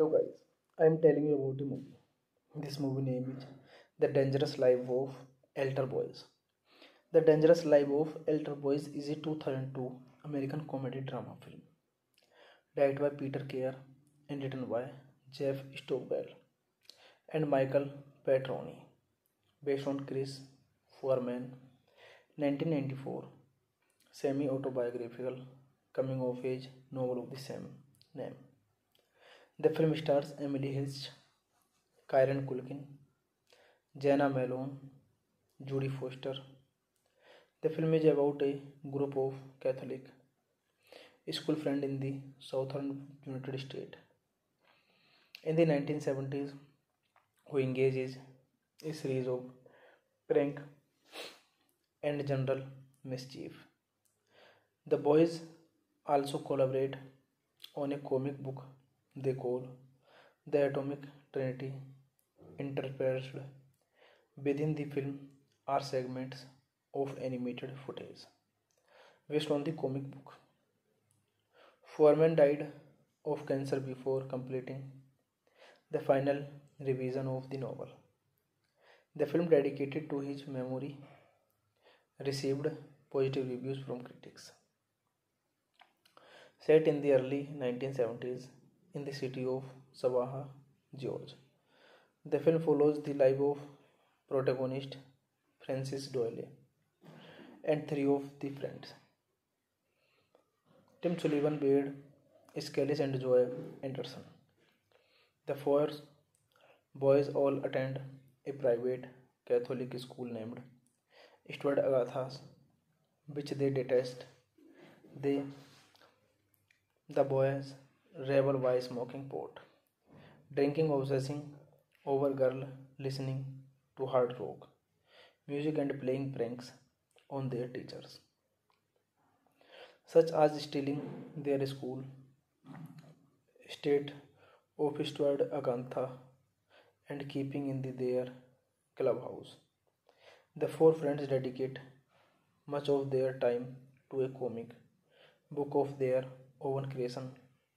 Hello guys, I am telling you about a movie. This movie name is The Dangerous Life of Altar Boys. The Dangerous Life of Altar Boys is a 2002 American comedy drama film directed by Peter Keir and written by Jeff Stockwell and Michael Petroni, based on Chris Foreman 1994 semi-autobiographical coming-of-age novel of the same name. The film stars Emily Hirsch, Kieran Culkin, Jana Malone, Judy Foster. The film is about a group of Catholic school friends in the southern United States in the 1970s who engages a series of prank and general mischief. The boys also collaborate on a comic book they call The Atomic Trinity. Interspersed within the film are segments of animated footage based on the comic book. Foreman died of cancer before completing the final revision of the novel. The film, dedicated to his memory, received positive reviews from critics. Set in the early 1970s in the city of Savannah, Georgia, the film follows the life of protagonist Francis Doyle and three of the friends: Tim Sullivan, Wade Scalise, and Joy Anderson. The four boys all attend a private Catholic school named Stuart Agathas, which they detest. They, the boys, revel by smoking pot, drinking, obsessing over girl, listening to hard rock music, and playing pranks on their teachers, such as stealing their school state of Stuart Agantha and keeping in their clubhouse. The four friends dedicate much of their time to a comic book of their own creation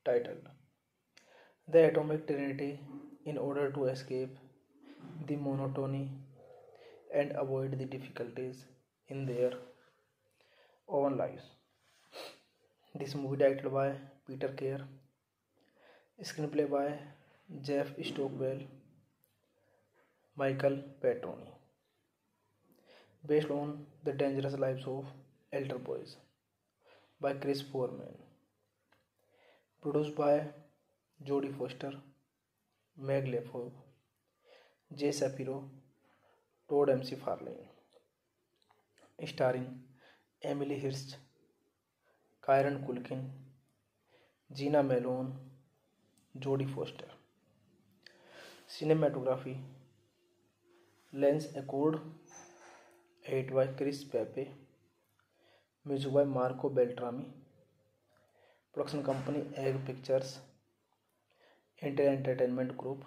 titled The Atomic Trinity in order to escape the monotony and avoid the difficulties in their own lives. This movie directed by Peter Keir, screenplay by Jeff Stockwell, Michael Petroni, based on The Dangerous Lives of Altar Boys by Chris Foreman, produced by Jodie Foster, Meg Lefebvre, Jay Shapiro, Todd McFarlane, starring Emily Hirsch, Kieran Culkin, Gina Malone, Jodie Foster. Cinematography: Lens Accord, edited by Chris Pepe, music by Marco Beltrami, production company Egg Pictures, Inter Entertainment Group,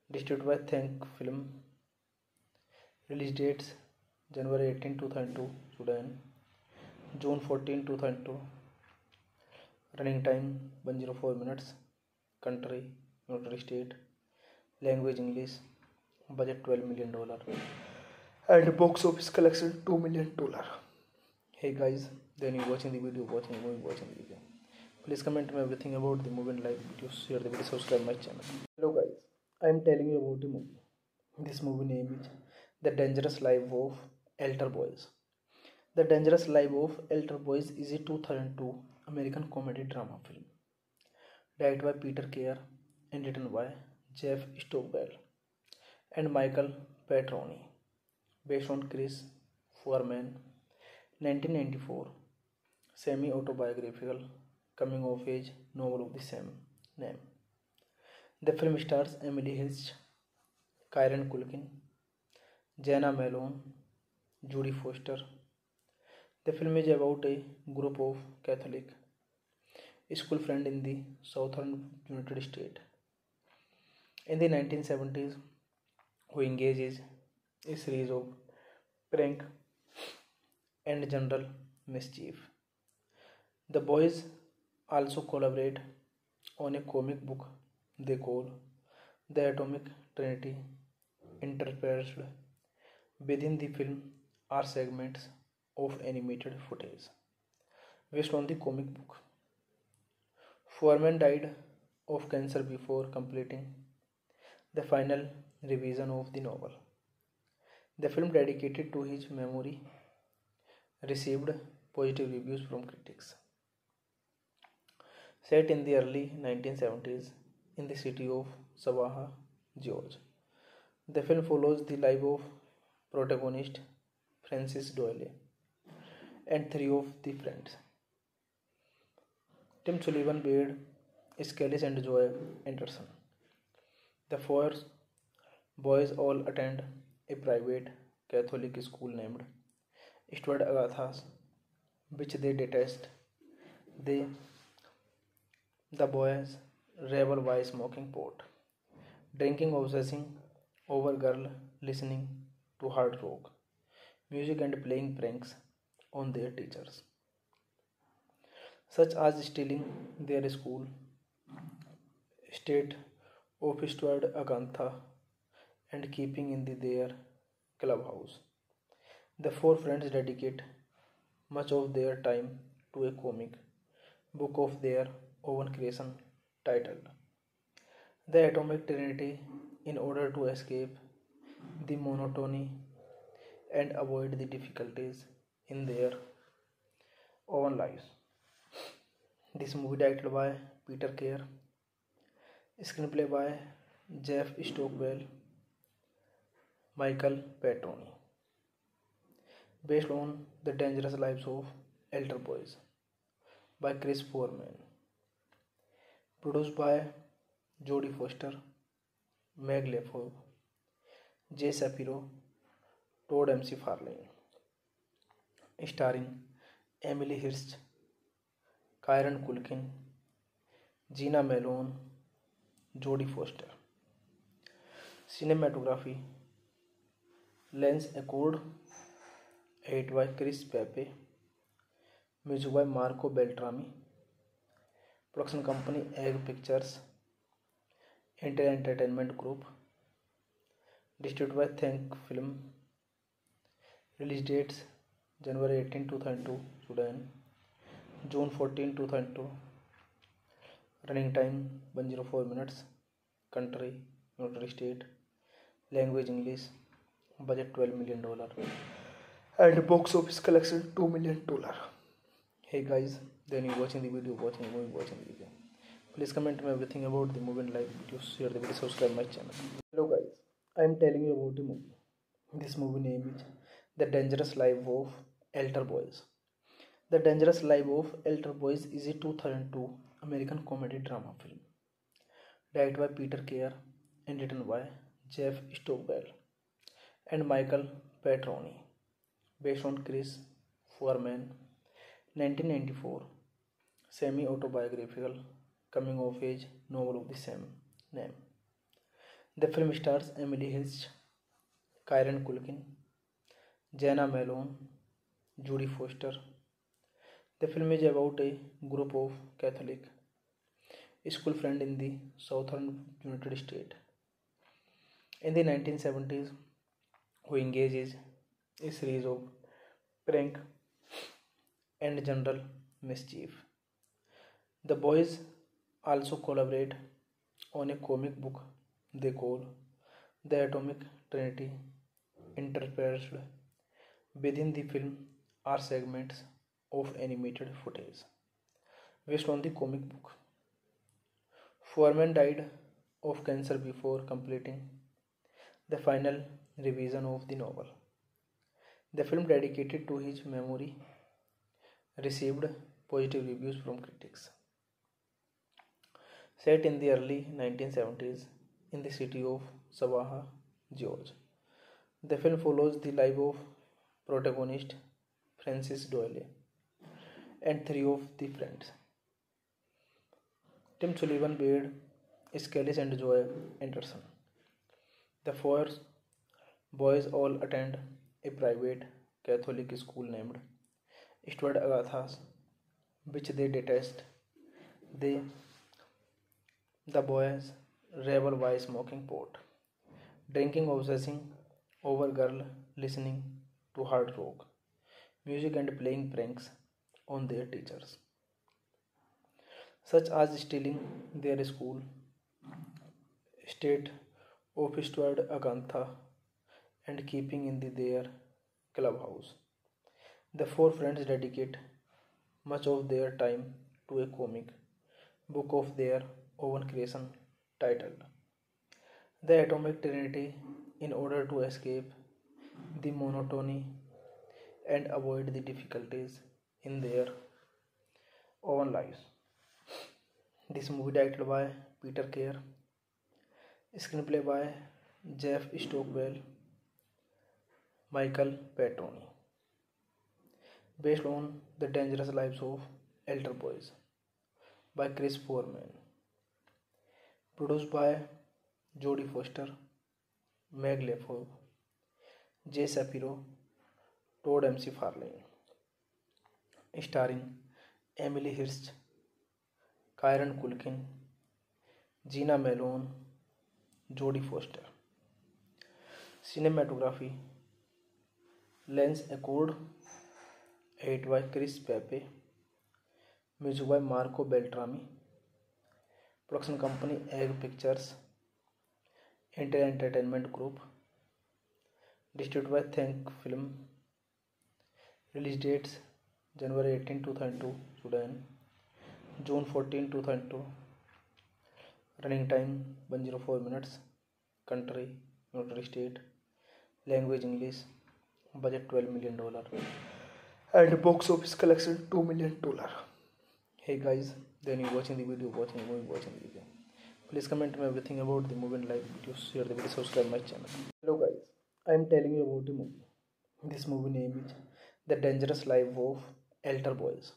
distributed by Think Film. Release dates: January 18, 2002, Sudan, June 14, 2002. Running time 104 minutes. Country United States. Language English. Budget $12 million. And box office collection $2 million. Hey guys, then you watching the video, watching the video. Please comment me everything about the movie and like the video, share the video, subscribe my channel. Hello guys, I am telling you about the movie. This movie name is The Dangerous Life of Altar Boys. The Dangerous Life of Altar Boys is a 2002 American comedy drama film directed by Peter Keir and written by Jeff Stockwell and Michael Petroni, based on Chris Foreman 1994 semi-autobiographical coming-of-age novel of the same name. The film stars Emily Hirsch, Kieran Culkin, Jana Malone, Judy Foster. The film is about a group of Catholic school friends in the southern United States in the 1970s who engages a series of prank and general mischief. The boys also collaborate on a comic book they call the atomic trinity interspersed within the film are segments of animated footage based on the comic book. Foreman died of cancer before completing the final revision of the novel. The film, dedicated to his memory, received positive reviews from critics. Set in the early 1970s in the city of Savannah, Georgia, the film follows the life of protagonist Francis Doyle and three of the friends, Tim Sullivan, Beard, Skellis, and Joy Anderson. The four boys all attend a private Catholic school named Stuart Agathas, which they detest. They, the boys, revel by smoking pot, drinking, obsessing over girl, listening to hard rock music, and playing pranks on their teachers, such as stealing their school state of Stuart Agantha and keeping in their clubhouse. The four friends dedicate much of their time to a comic book of their own creation titled The Atomic Trinity in order to escape the monotony and avoid the difficulties in their own lives. This movie directed by Peter Kerr, screenplay by Jeff Stockwell, Michael Petroni, based on The Dangerous Lives of Elder Boys by Chris Foreman, produced by Jodie Foster, Meg Lefebvre, Jay Shapiro, Todd McFarlane, starring Emily Hirsch, Kieran Culkin, Gina Malone, Jodie Foster. Cinematography, Lens Accord, edited by Chris Pepe, music by Marco Beltrami, production company Egg Pictures, Inter Entertainment Group, distributed by Think Film, release dates January 18, 2002, Sudan, June 14, 2002, running time 104 minutes, country United States, language English, budget $12 million, and box office collection $2 million. Hey guys, then you watching the video, watching the video. Please comment me everything about the movie and like the video, share the video, subscribe my channel. Hello guys, I am telling you about the movie. This movie name is The Dangerous Life of Elder Boys. The Dangerous Life of Elder Boys is a 2002 American comedy drama film directed by Peter Kerr and written by Jeff Stockwell and Michael Petroni, based on Chris Foreman 1994 semi-autobiographical coming-of-age novel of the same name. The film stars Emily Hirsch, Kieran Culkin, Jana Malone, Jodie Foster. The film is about a group of Catholic school friends in the southern United States in the 1970s who engages a series of prank and general mischief. The boys also collaborate on a comic book they call The Atomic Trinity interspersed within the film are segments of animated footage based on the comic book. Foreman died of cancer before completing the final revision of the novel. The film, dedicated to his memory, received positive reviews from critics. Set in the early 1970s in the city of Savannah, Georgia, the film follows the life of protagonist Francis Doyle and three of the friends, Tim Sullivan, Beard, Skellis, and Joy Anderson. The four boys all attend a private Catholic school named Stuart Agathas, which they detest. They, the boys, rebel by smoking pot, drinking obsessing over girl, listening to hard rock music and playing pranks on their teachers, such as stealing their school state office toward Agantha and keeping in their clubhouse. The four friends dedicate much of their time to a comic book of their own creation titled The Atomic Trinity in order to escape the monotony and avoid the difficulties in their own lives. This movie directed by Peter Kerr, screenplay by Jeff Stockwell, Michael Petroni, based on The Dangerous Lives of Elder Boys by Chris Foreman, produced by Jodie Foster, Meg Lefebvre, Jay Shapiro, Todd McFarlane, starring Emily Hirsch, Kieran Culkin, Gina Malone, Jodie Foster. Cinematography Lens Accord, edited by Chris Pepe, music by Marco Beltrami, production company Egg Pictures, Intel Entertainment Group, distributed by Think Film, release dates January 18, 2002, Sudan, June 14, 2002, running time 104 minutes, country United States, language English, budget $12 million, and box office collection $2 million. Hey guys, then you watching the video, watching the movie, watching the video. Please comment me everything about the movie and like videos, share the video, subscribe my channel. Hello guys, I am telling you about the movie. This movie name is The Dangerous Life of Elder Boys.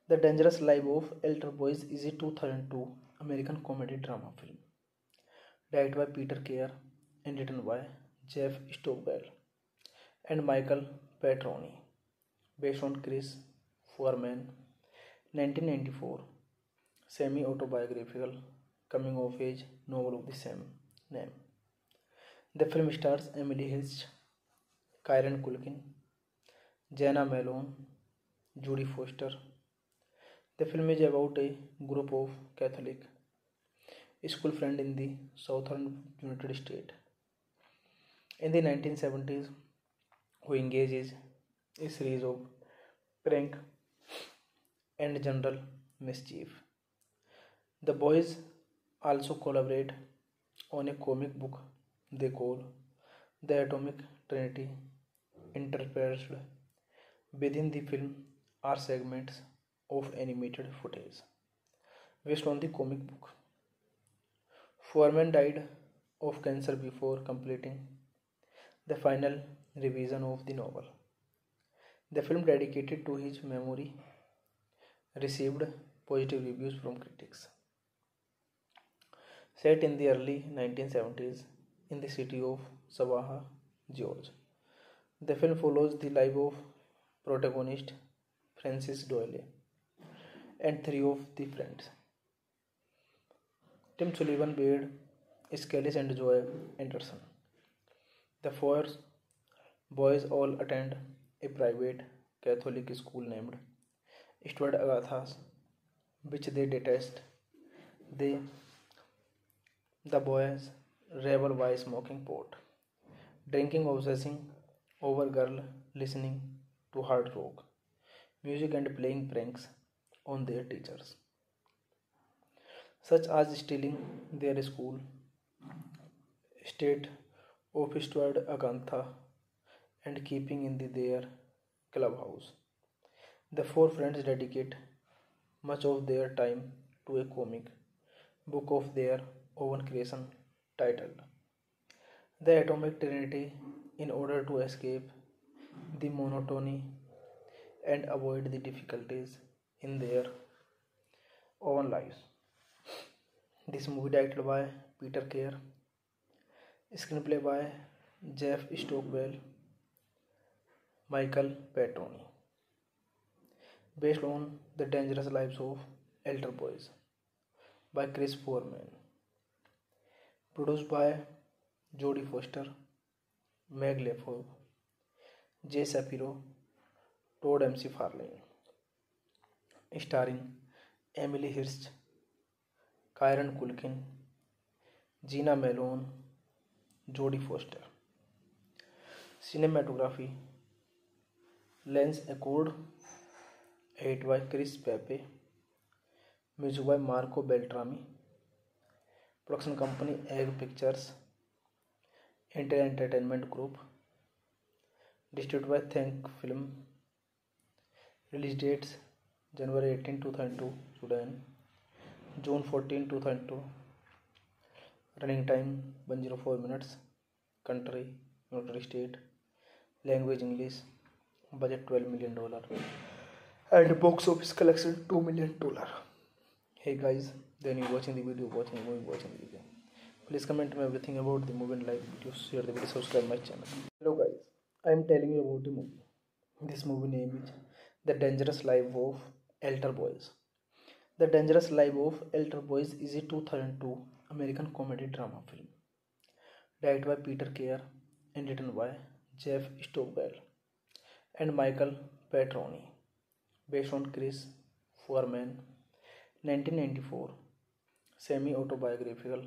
The Dangerous Life of Elder Boys is a 2002 American comedy drama film directed by Peter Kerr and written by Jeff Stockwell and Michael Petroni, based on Chris Foreman 1994 semi-autobiographical coming-of-age novel of the same name. The film stars Emily Hirsch, Kieran Culkin, Jana Malone, Jodie Foster. The film is about a group of Catholic school friends in the southern United States in the 1970s who engages a series of prank and general mischief. The boys also collaborate on a comic book they call The Atomic Trinity. Interspersed within the film are segments of animated footage based on the comic book. Foreman died of cancer before completing the final revision of the novel. The film, dedicated to his memory, received positive reviews from critics. Set in the early 1970s in the city of Savannah, Georgia, the film follows the life of protagonist Francis Doyle and three of the friends: Tim Sullivan, Beard, Skellis, and Joy Anderson. The four boys all attend a private Catholic school named Stuart Agathas, which they detest. The boys rebel by smoking pot, drinking obsessing over girl, listening to hard rock music and playing pranks on their teachers, such as stealing their school state office toward Agantha and keeping in their clubhouse. The four friends dedicate much of their time to a comic book of their own creation titled The Atomic Trinity in order to escape the monotony and avoid the difficulties in their own lives. This movie directed by Peter Kerr, screenplay by Jeff Stockwell, Michael Petroni, based on The Dangerous Lives of Elder Boys by Chris Foreman, Produced by Jodie Foster, Meg Lefort, Jay Shapiro, Todd McFarlane. Starring Emily Hirsch, Kieran Culkin, Gina Malone, Jodie Foster. Cinematography Lance Accord, edited by Chris Pepe, music by Marco Beltrami, production company Egg Pictures, Intel Entertainment Group, distributed by Think Film, release dates January 18, 2002, Sudan, June 14, 2002, running time 104 minutes, country United States, language English, budget $12 million, and box office collection $2 million. Hey guys, then you watching the video, watching the movie, watching the video. Please comment me everything about the movie and like video, share the video, subscribe my channel. Hello guys, I am telling you about the movie. This movie name is The Dangerous Life of Altar Boys. The Dangerous Life of Altar Boys is a 2002 American comedy drama film directed by Peter Keir and written by Jeff Stockwell and Michael Petroni, based on Chris Foreman 1994 semi-autobiographical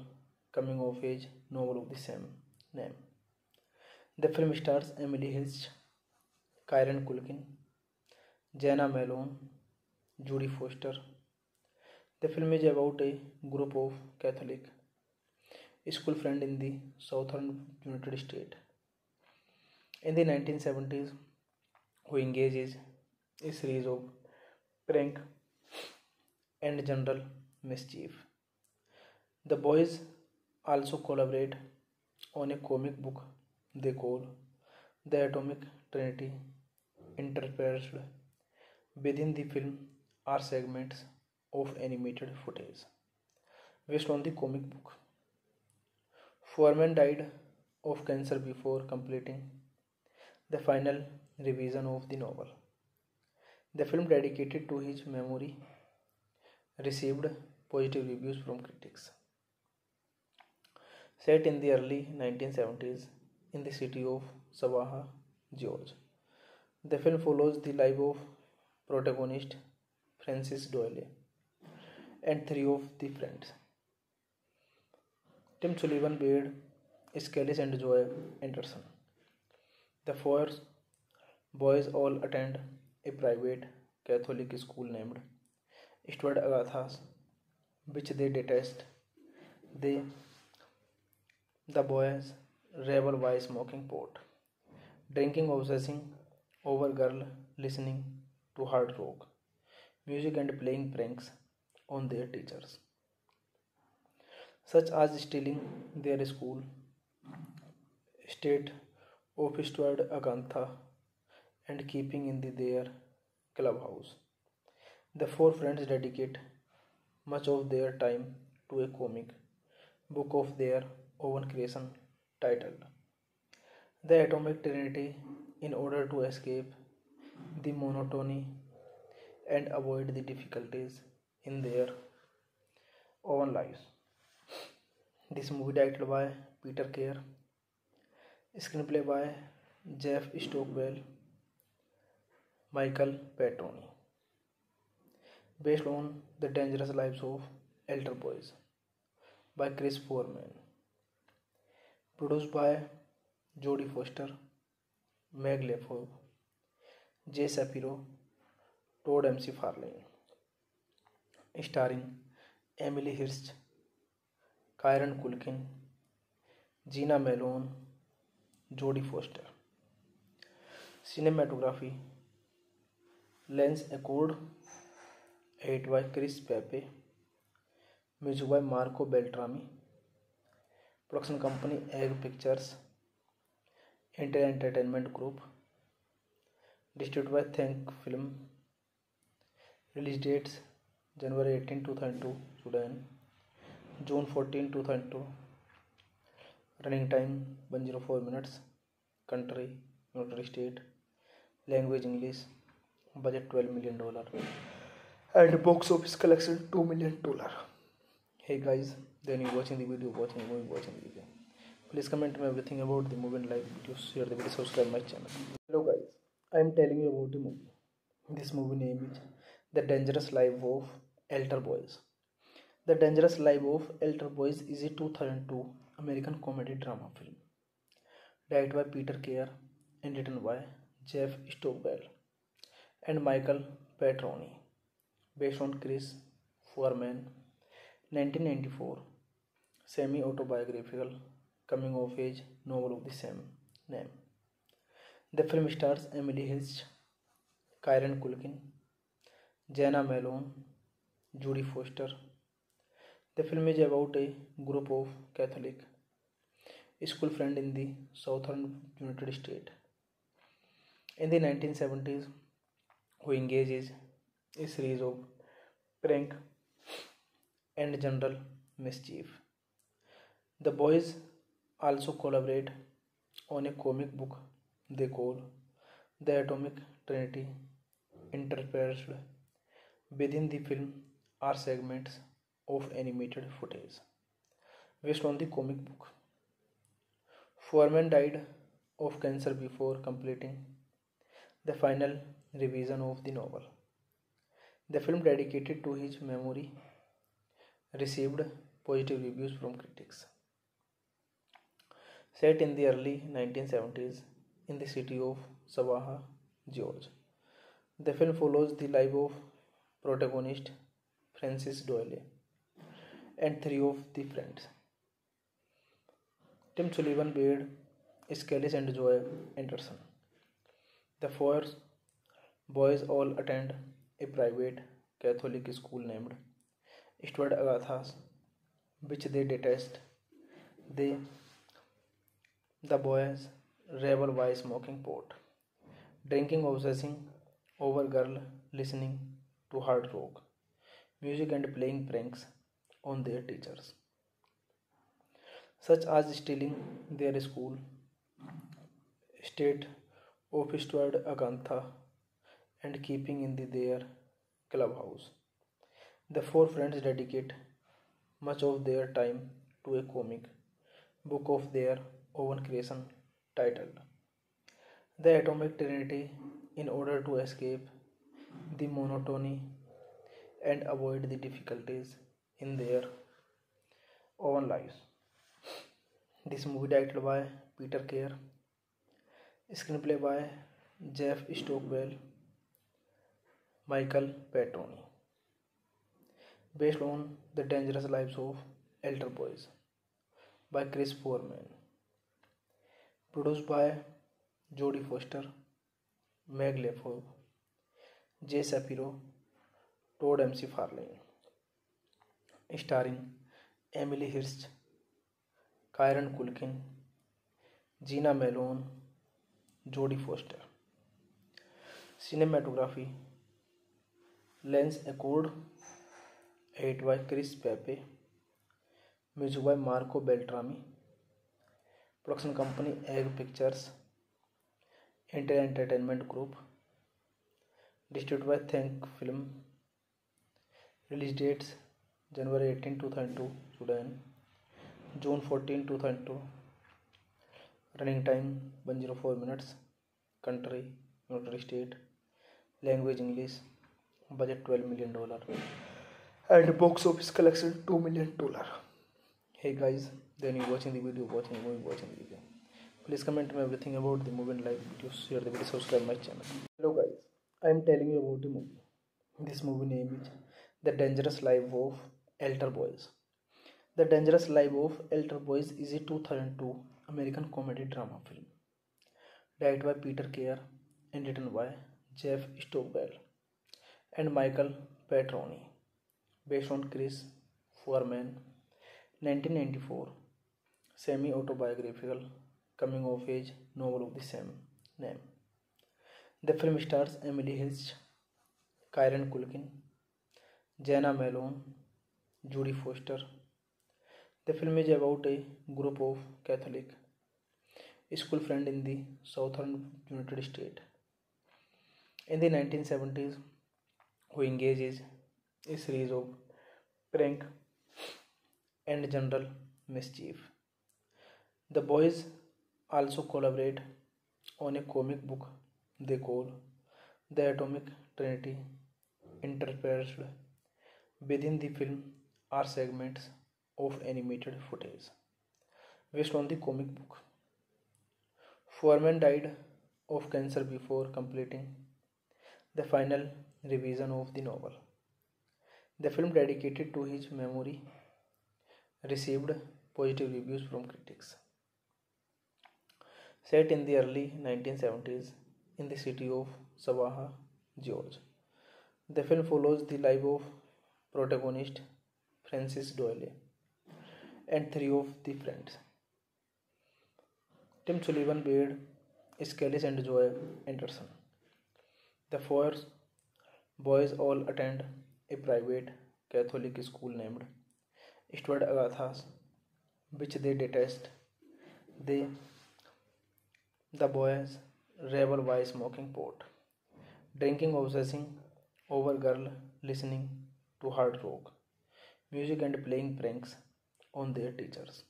coming-of-age novel of the same name. The film stars Emily Hirsch, Kieran Culkin, Jana Malone, Jodie Foster. The film is about a group of Catholic school friends in the southern United States in the 1970s who engages a series of prank and general mischief. The boys also collaborate on a comic book they call The Atomic Trinity. Interspersed within the film are segments of animated footage based on the comic book. Foreman died of cancer before completing the final revision of the novel. The film, dedicated to his memory, received positive reviews from critics. Set in the early 1970s in the city of Savannah, Georgia, the film follows the life of protagonist Francis Doyle and three of the friends: Tim Sullivan, Beard, Skellis, and Joy Anderson. The four boys all attend a private Catholic school named Stuart Agathas, which they detest. The boys revel by smoking pot, drinking, obsessing over girl, listening to hard rock music, and playing pranks on their teachers, such as stealing their school state of Stuart Agantha and keeping in their clubhouse. The four friends dedicate much of their time to a comic book of their own creation titled The Atomic Trinity in order to escape the monotony and avoid the difficulties in their own lives. This movie directed by Peter Keir, screenplay by Jeff Stockwell, Michael Petroni, based on The Dangerous Lives of Altar Boys by Chris Foreman, produced by Jodie Foster, Meg Lefort, Jay Shapiro, Todd McFarlane. Starring Emily Hirsch, Kieran Culkin, Gina Malone, Jodie Foster. Cinematography Lance Accord, edited by Chris Pepe, music by Marco Beltrami, production company Egg Pictures, Intel Entertainment Group, distributed by Think Film, release dates January 18, 2002, Sudan, June 14, 2002, running time 104 minutes, country United States, language English, budget $12 million, and box office collection $2 million. Hey guys, then you watching the video, watching the movie, watching the video. Please comment me everything about the movie and like the video, share the video, subscribe my channel. Hello guys, I am telling you about the movie. This movie name is The Dangerous Life of Altar Boys. The Dangerous Life of Altar Boys is a 2002 American comedy drama film directed by Peter Keir and written by Jeff Stockwell and Michael Petroni, based on Chris Foreman 1994 semi-autobiographical coming-of-age novel of the same name. The film stars Emily Hirsch, Kieran Culkin, Jana Malone, Jodie Foster. The film is about a group of Catholic school friends in the southern United States in the 1970s who engages a series of prank and general mischief. The boys also collaborate on a comic book they call The Atomic Trinity. Interspersed within the film are segments of animated footage based on the comic book. Foreman died of cancer before completing the final revision of the novel. The film, dedicated to his memory, received positive reviews from critics. Set in the early 1970s in the city of Savannah, Georgia, the film follows the life of protagonist Francis Doyle and three of the friends: Tim Sullivan, Wade Scalise, and Joy Anderson. The four boys all attend a private Catholic school named Stuart Agathas, which they detest. They, the boys, revel by smoking pot, drinking, obsessing over girl, listening to hard rock music, and playing pranks on their teachers, such as stealing their school state of Stuart Agantha and keeping in their clubhouse. The four friends dedicate much of their time to a comic book of their own creation titled The Atomic Trinity in order to escape the monotony and avoid the difficulties in their own lives. This movie directed by Peter Keir, screenplay by Jeff Stockwell, Michael Petroni, based on The Dangerous Lives of Altar Boys by Chris Foreman, produced by Jodie Foster, Meg Lefebvre, Jay Shapiro, Todd McFarlane, starring Emily Hirsch, Kieran Culkin, Jena Malone, Jodie Foster. Cinematography: Lens Accord, edited by Chris Pepe, music by Marco Beltrami, production company Egg Pictures, Inter Entertainment Group, distributed by Think Film. Release dates: January 18, 2002, Sudan, June 14, 2002. Running time 104 minutes. Country United States. Language English. Budget $12 million. And box office collection $2 million. Hey guys, then you watching the video, watching the movie, watching the video. Please comment me everything about the movie and like the video, share the video, subscribe my channel. Hello guys, I am telling you about the movie. This movie name is The Dangerous Life of Altar Boys. The Dangerous Life of Altar Boys is a 2002 American comedy drama film directed by Peter Keir and written by Jeff Stockwell and Michael Petroni, based on Chris Foreman 1994 semi-autobiographical coming-of-age novel of the same name. The film stars Emily Hirsch, Kieran Culkin, Jana Malone, Jodie Foster. The film is about a group of Catholic school friends in the southern United States in the 1970s who engages a series of prank and general mischief. The boys also collaborate on a comic book they call The Atomic Trinity. Interspersed within the film are segments of animated footage based on the comic book. Foreman died of cancer before completing the final revision of the novel. The film, dedicated to his memory, received positive reviews from critics. Set in the early 1970s in the city of Savannah, Georgia, the film follows the life of protagonist Francis Doyle and three of the friends, Tim Sullivan, Beard, Skellis, and Joy Anderson. The four boys all attend a private Catholic school named Stuart Agathas, which they detest. They, the boys, revel by smoking pot, drinking, obsessing over girl, listening to hard rock music, and playing pranks on their teachers,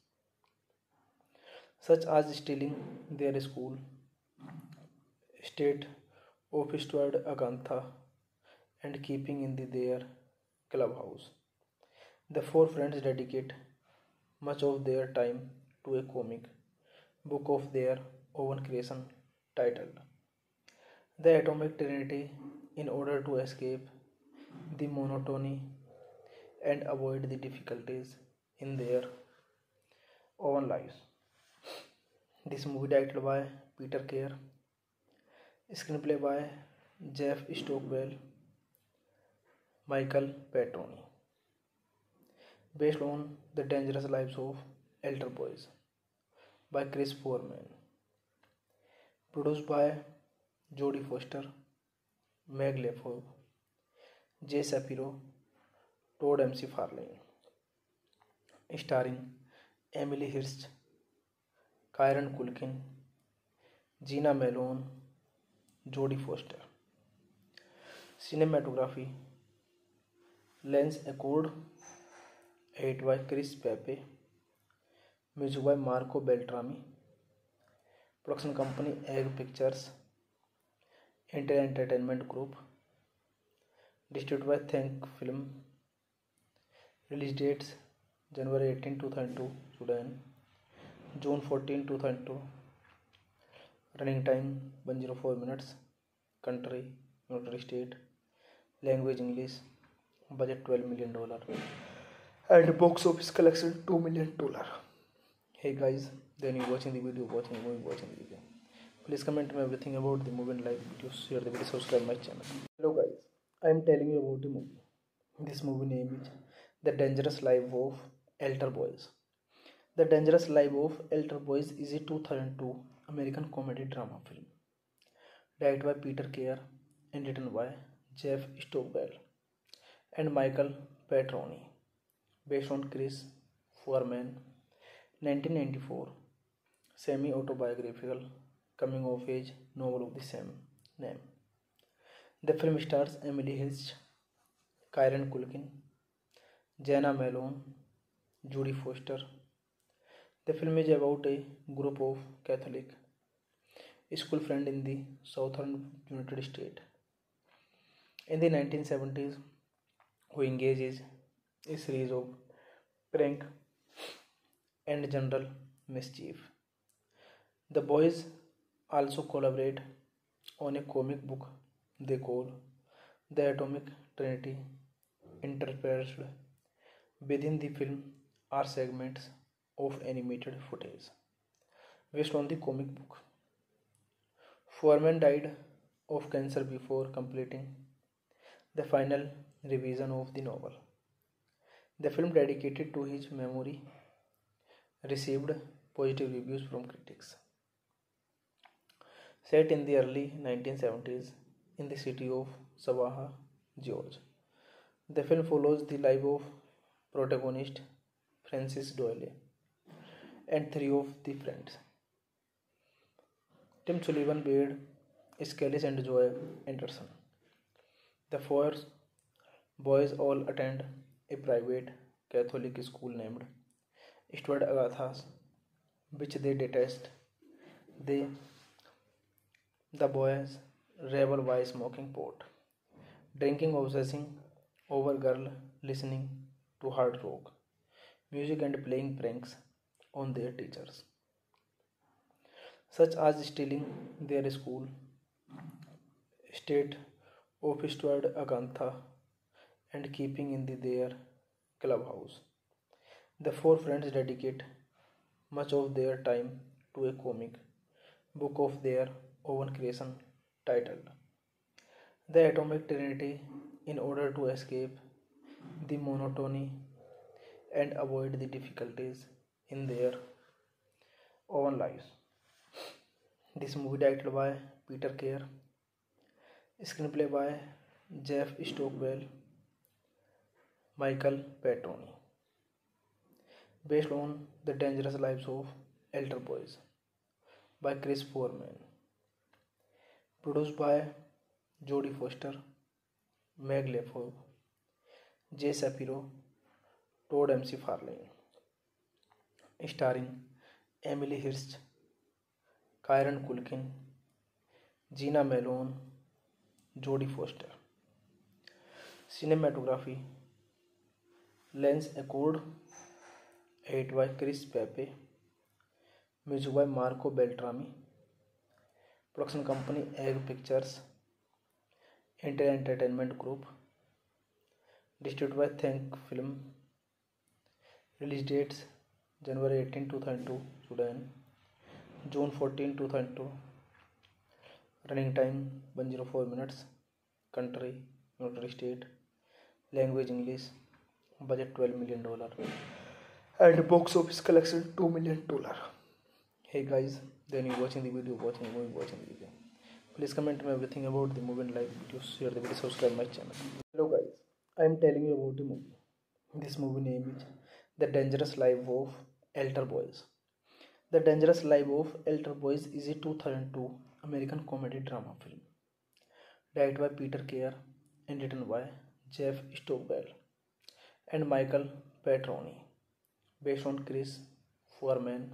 such as stealing their school state of Stuart Agantha and keeping in their clubhouse. The four friends dedicate much of their time to a comic book of their own creation titled The Atomic Trinity in order to escape the monotony and avoid the difficulties in their own lives. This movie directed by Peter Kerr, screenplay by Jeff Stockwell, Michael Petroni, based on The Dangerous Lives of Elder Boys by Chris Foreman, produced by Jodie Foster, Meg Lefebvre, Jay Shapiro, Todd McFarlane, starring Emily Hirsch, Kieran Culkin, Gina Malone, Jodie Foster. Cinematography: Lens Accord, edited by Chris Pepe, music by Marco Beltrami, production company Egg Pictures, Inter Entertainment Group, distributed by Think Film, release dates January 18, 2002, Sudan, June 14, 2002, running time 104 minutes, country United States, language English, budget $12 million, and box office collection $2 million. Hey guys, then you watching the video, watching the video. Please comment me everything about the movie and like the video, share the video, subscribe my channel. Hello guys, I am telling you about the movie. This movie name is The Dangerous Life of Elder Boys. The Dangerous Life of Elder Boys is a 2002 American comedy drama film directed by Peter Kerr and written by Jeff Stockwell and Michael Petroni, based on Chris Foreman 1994 semi-autobiographical coming-of-age novel of the same name. The film stars Emily Hirsch, Kieran Culkin, Jana Malone, Jodie Foster. The film is about a group of Catholic school friends in the southern United States in the 1970s who engages a series of prank and general mischief. The boys also collaborate on a comic book they call The Atomic Trinity. Interspersed within the film are segments of animated footage based on the comic book. Foreman died of cancer before completing the final revision of the novel. The film, dedicated to his memory, received positive reviews from critics. Set in the early 1970s in the city of Savannah, Georgia, the film follows the life of protagonist Francis Doyle and three of the friends, Tim Sullivan, Beard, Skellis, and Joy Anderson. The four boys all attend a private Catholic school named steward agathas, which they detest. They, the boys, revel by smoking pot, drinking, obsessing over girl, listening to hard rock music and playing pranks on their teachers, such as stealing their school state office toward Agantha and keeping in their clubhouse. The four friends dedicate much of their time to a comic book of their own creation titled The Atomic Trinity in order to escape the monotony and avoid the difficulties in their own lives. This movie directed by Peter Kerr, screenplay by Jeff Stockwell, Michael Petroni, based on The Dangerous Lives of Elder Boys by Chris Foreman, produced by Jodie Foster, Meg Lefebvre, Jay Shapiro, Todd McFarlane, starring Emily Hirsch, Kieran Culkin, Gina Malone, Jodie Foster. Cinematography Lens Accord, edited by Chris Pepe, music by Marco Beltrami, production company Egg Pictures, Inter Entertainment Group, distributed by Think Film, release dates January 18, 2002, Sudan, June 14, 2002, running time 104 minutes, country United States, language English, budget $12 million, and box office collection $2 million. Hey guys, then you watching the video, watching the video. Please comment me everything about the movie and like the video, share the video, subscribe my channel. Hello guys, I am telling you about the movie. This movie name is The Dangerous Life of Elder Boys. The Dangerous Life of Elder Boys is a 2002 American comedy drama film directed by Peter Kerr and written by Jeff Stockwell and Michael Petroni, based on Chris Foreman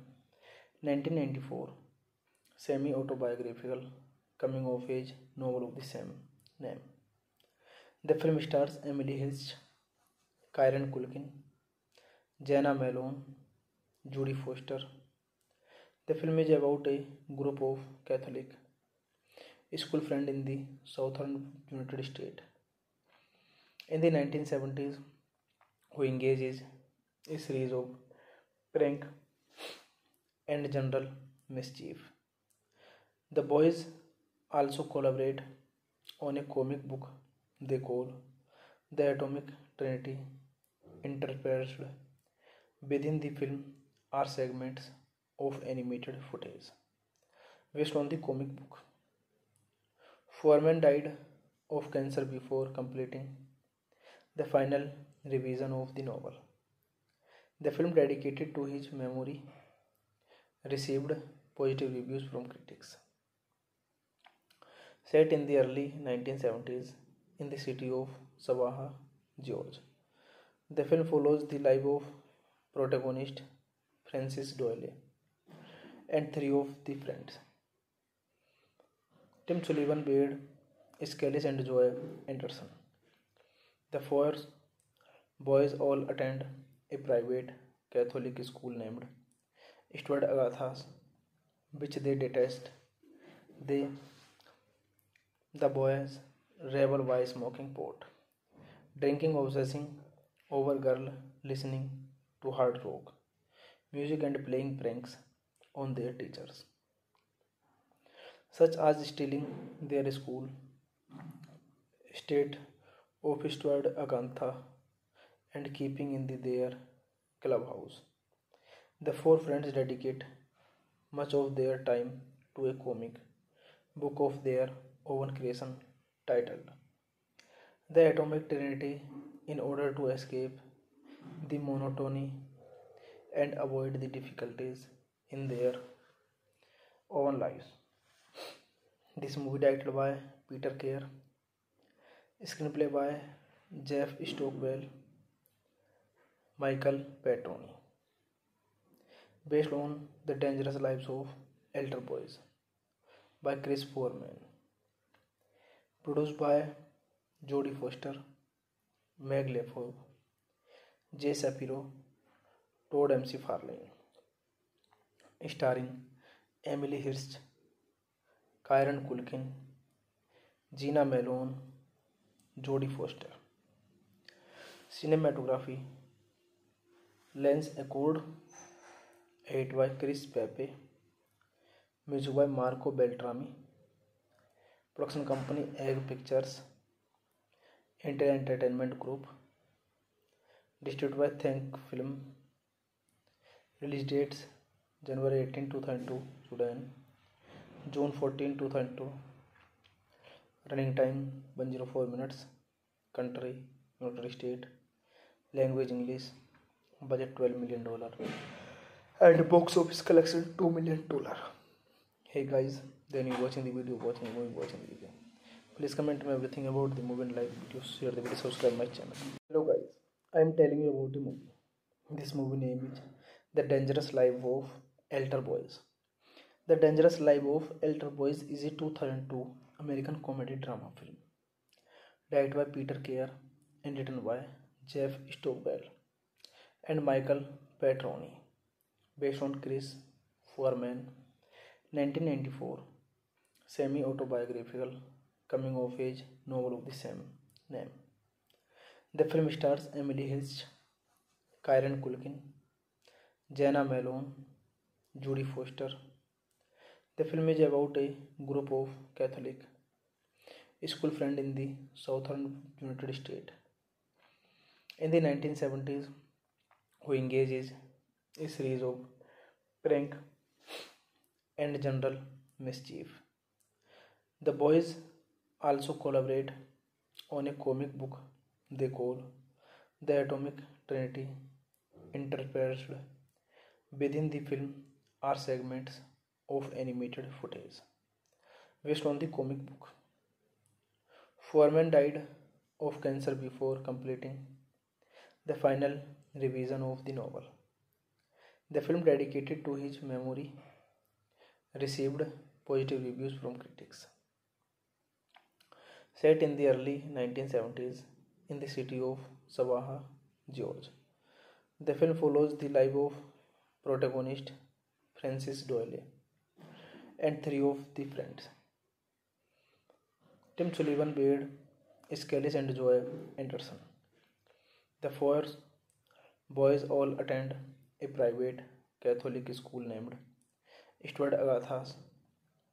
1994 semi-autobiographical coming-of-age novel of the same name. The film stars Emily Hirsch, Kieran Culkin, Jana Malone, Jodie Foster. The film is about a group of Catholic school friends in the southern United States in the 1970s who engages a series of prank and general mischief. The boys also collaborate on a comic book they call The Atomic Trinity. Interspersed within the film are segments of animated footage based on the comic book. Foreman died of cancer before completing the final revision of the novel. The film, dedicated to his memory, received positive reviews from critics. Set in the early 1970s in the city of Savannah, Georgia, the film follows the life of protagonist Francis Doyle and three of the friends: Tim Sullivan, Beard, Skellis, and Joy Anderson. The four boys all attend a private Catholic school named Steward Agathas, which they detest. They, the boys, revel by smoking pot, drinking, obsessing over girl, listening to hard rock music and playing pranks on their teachers, such as stealing their school state office toward Agantha and keeping in their clubhouse. The four friends dedicate much of their time to a comic book of their own creation titled The Atomic Trinity in order to escape the monotony and avoid the difficulties in their own lives. This movie directed by Peter Kerr, screenplay by Jeff Stockwell, Michael Petroni, based on the dangerous lives of elder boys by Chris Foreman, produced by Jodie Foster, Meg Lefebvre, Jay Shapiro, Todd McFarlane, starring Emily Hirsch, Kieran Culkin, Gina Malone, Jodie Foster. Cinematography Lens Accord, edit by Chris Pepe, music by Marco Beltrami, production company Egg Pictures, Intel Entertainment Group, distributed by Think Film, release dates January 18, 2002, Sudan, June 14, 2002, running time 104 minutes, country United States, language English, budget $12 million, and box office collection $2 million. Hey guys, then you watching the video, watching the movie, watching the video. Please comment me everything about the movie and like videos, share the video, subscribe my channel. Hello guys, I am telling you about the movie. This movie name is The Dangerous Life of Elder Boys. The Dangerous Life of Elder Boys is a 2002 American comedy drama film directed by Peter Keir and written by Jeff Stockwell and Michael Petroni, based on Chris Foreman 1994 semi-autobiographical coming-of-age novel of the same name. The film stars Emily Hirsch, Kieran Culkin, Jana Malone, Jodie Foster. The film is about a group of Catholic school friends in the southern United States in the 1970s who engages a series of prank and general mischief. The boys also collaborate on a comic book they call The Atomic Trinity. Interspersed within the film are segments of animated footage based on the comic book. Foreman died of cancer before completing the final revision of the novel. The film, dedicated to his memory, received positive reviews from critics. Set in the early 1970s in the city of Savannah, Georgia, the film follows the life of protagonist Francis Doyle and three of the friends: Tim Sullivan, Beard, Skellis, and Joy Anderson. The four boys all attend a private Catholic school named Stuart Agathas,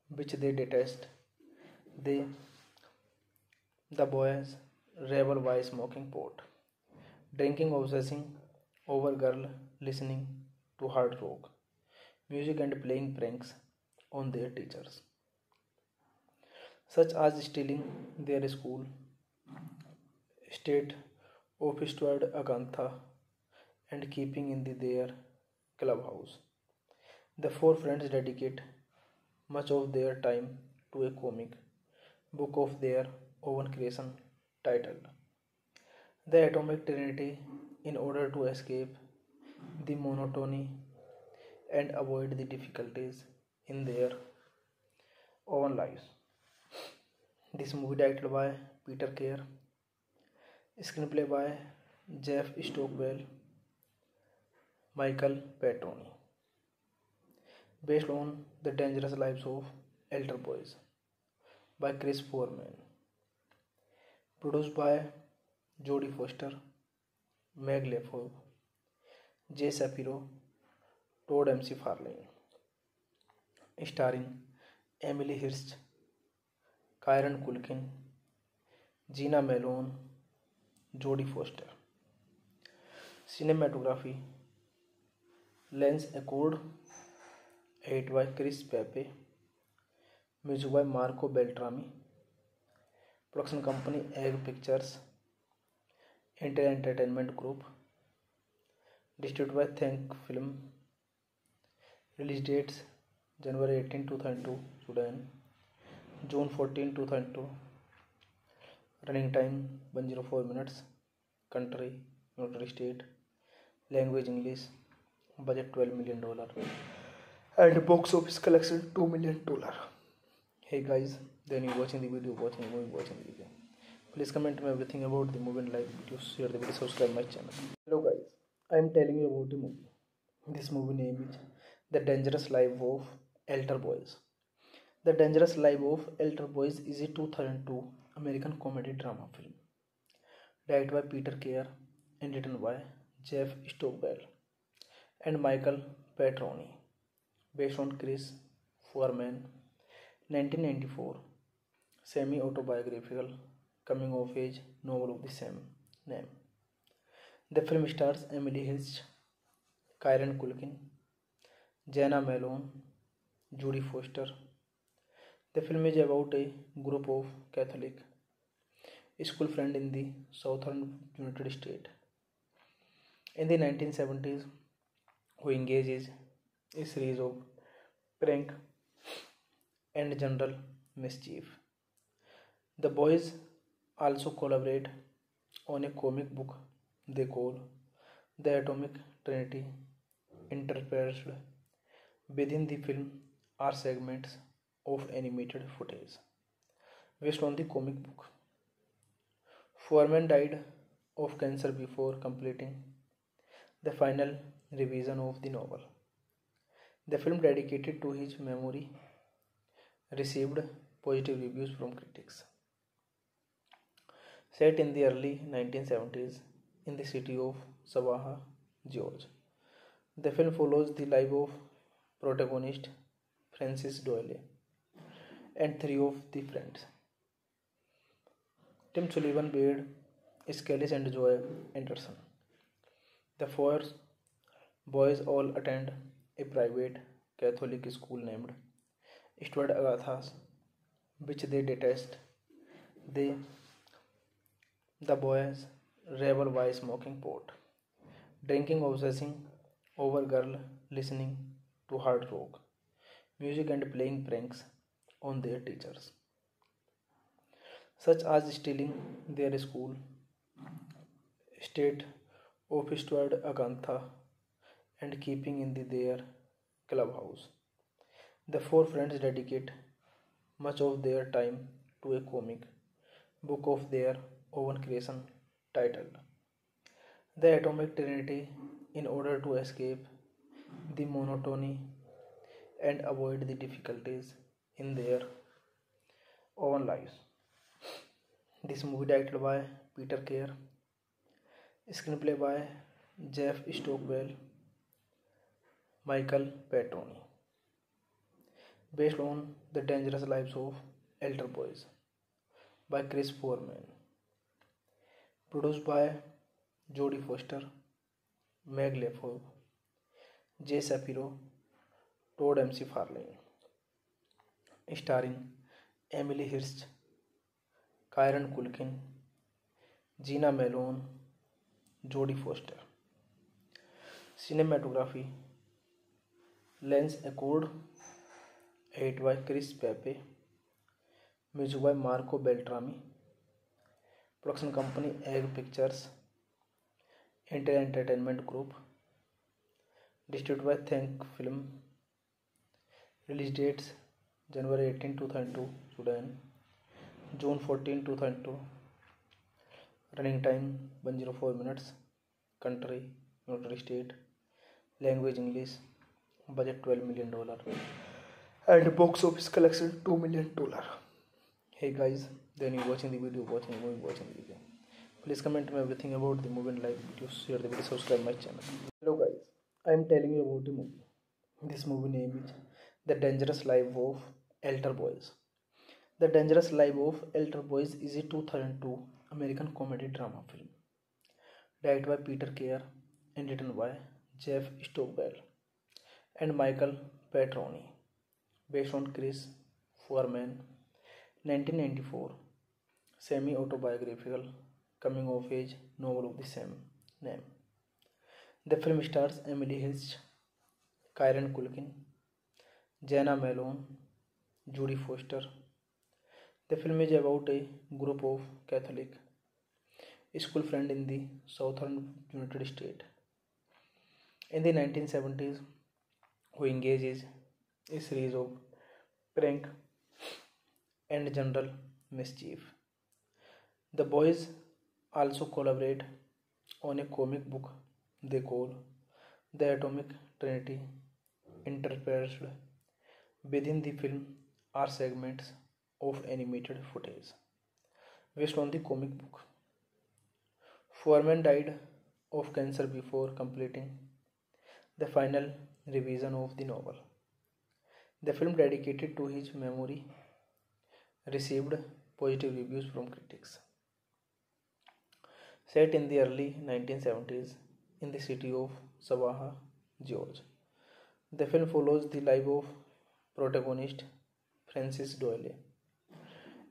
which they detest. The boys revel by smoking pot, drinking, obsessing over girl, listening to hard rock music, and playing pranks on their teachers, such as stealing their school state of Stuart Agantha and keeping in their clubhouse. The four friends dedicate much of their time to a comic book of their own creation titled The Atomic Trinity in order to escape the monotony and avoid the difficulties in their own lives. This movie directed by Peter Keir, screenplay by Jeff Stockwell, Michael Petroni, based on The Dangerous Lives of Elder Boys by Chris Foreman, produced by Jodie Foster, Meg Lefebvre, Jay Shapiro, Todd McFarlane, starring Emily Hirsch, Kieran Culkin, Gina Malone, Jodie Foster. Cinematography Lens Accord, edit by Chris Pepe, music by Marco Beltrami, production company Egg Pictures, Intel Entertainment Group, distributed by Think Film, release dates January 18, 2002, Sudan, June 14, 2002, running time 104 minutes, country United States, language English, budget $12 million, and box office collection $2 million. Hey guys, then you watching the video, watching the movie, watching the video. Please comment me everything about the movie and like the video, share the video, subscribe my channel. Hello guys, I am telling you about the movie. This movie name is The Dangerous Life of Altar Boys. The Dangerous Life of Altar Boys is a 2002 American comedy drama film directed by Peter Keir and written by Jeff Stockwell and Michael Petroni, based on Chris Foreman 1994 semi-autobiographical coming-of-age novel of the same name. The film stars Emily Hirsch, Kieran Culkin, Jana Malone, Jodie Foster. The film is about a group of Catholic school friends in the southern United States in the 1970s who engages a series of prank and general mischief. The boys also collaborate on a comic book they call The Atomic Trinity. Interspersed within the film are segments of animated footage based on the comic book. Foreman died of cancer before completing the final revision of the novel. The film, dedicated to his memory, received positive reviews from critics. Set in the early 1970s in the city of Savannah, Georgia, the film follows the life of protagonist Francis Doyle and three of the friends: Tim Sullivan, Beard, Skellis, and Joy Anderson. The four boys all attend a private Catholic school named Stuart Agathas, which they detest. They, the boys, revel by smoking pot, drinking, obsessing over girl, listening to hard rock music, and playing pranks on their teachers, such as stealing their school state of Stuart Agantha and keeping in their clubhouse. The four friends dedicate much of their time to a comic book of their own creation titled The Atomic Trinity in order to escape the monotony and avoid the difficulties in their own lives. This movie directed by Peter Keir, screenplay by Jeff Stockwell, Michael Petroni, based on The Dangerous Lives of Altar Boys by Chris Foreman, produced by Jodie Foster, Meg Lefebvre, Jay Shapiro, Todd McFarlane, starring Emily Hirsch, Kieran Culkin, Jena Malone, Jodie Foster. Cinematography: Lance Accord, edited by Chris Pepe, music by Marco Beltrami, production company Egg Pictures, Intel Entertainment Group, distributed by Think Film. Release dates: January 18, 2002, Sudan, June 14, 2002. Running time 104 minutes. Country United States. Language English. Budget $12 million, and box office collection $2 million. Hey guys, then you watching the video, watching the movie, watching the video. Please comment me everything about the movie and like the video, share the video, subscribe my channel. Hello guys, I am telling you about the movie. This movie name is The Dangerous Life of Altar Boys. The Dangerous Life of Altar Boys is a 2002 American comedy drama film directed by Peter Keir and written by Jeff Stockwell and Michael Petroni, based on Chris Foreman 1994 semi-autobiographical coming-of-age novel of the same name. The film stars Emily Hirsch, Kieran Culkin, Jana Malone, Jodie Foster. The film is about a group of Catholic school friends in the southern United States In the 1970s, who engages a series of prank and general mischief. The boys also collaborate on a comic book they call The Atomic Trinity. Interspersed within the film are segments of animated footage based on the comic book. Foreman died of cancer before completing the final revision of the novel. The film, dedicated to his memory, received positive reviews from critics. Set in the early 1970s in the city of Savannah, Georgia, the film follows the life of protagonist Francis Doyle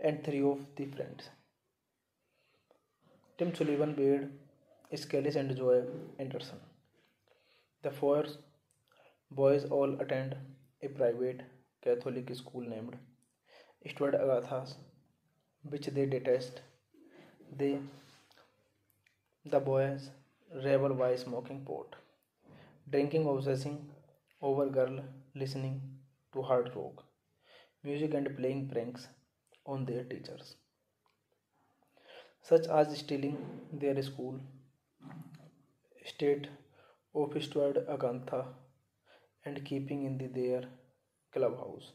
and three of the friends, Tim Sullivan, Beard, Skellis, and Joy Anderson. The four boys all attend a private Catholic school named Stuart Agathas, which they detest. They, the boys, revel by smoking pot, drinking, obsessing over girl, listening to hard rock music, and playing pranks on their teachers, such as stealing their school state of Stuart Agantha and keeping in their clubhouse.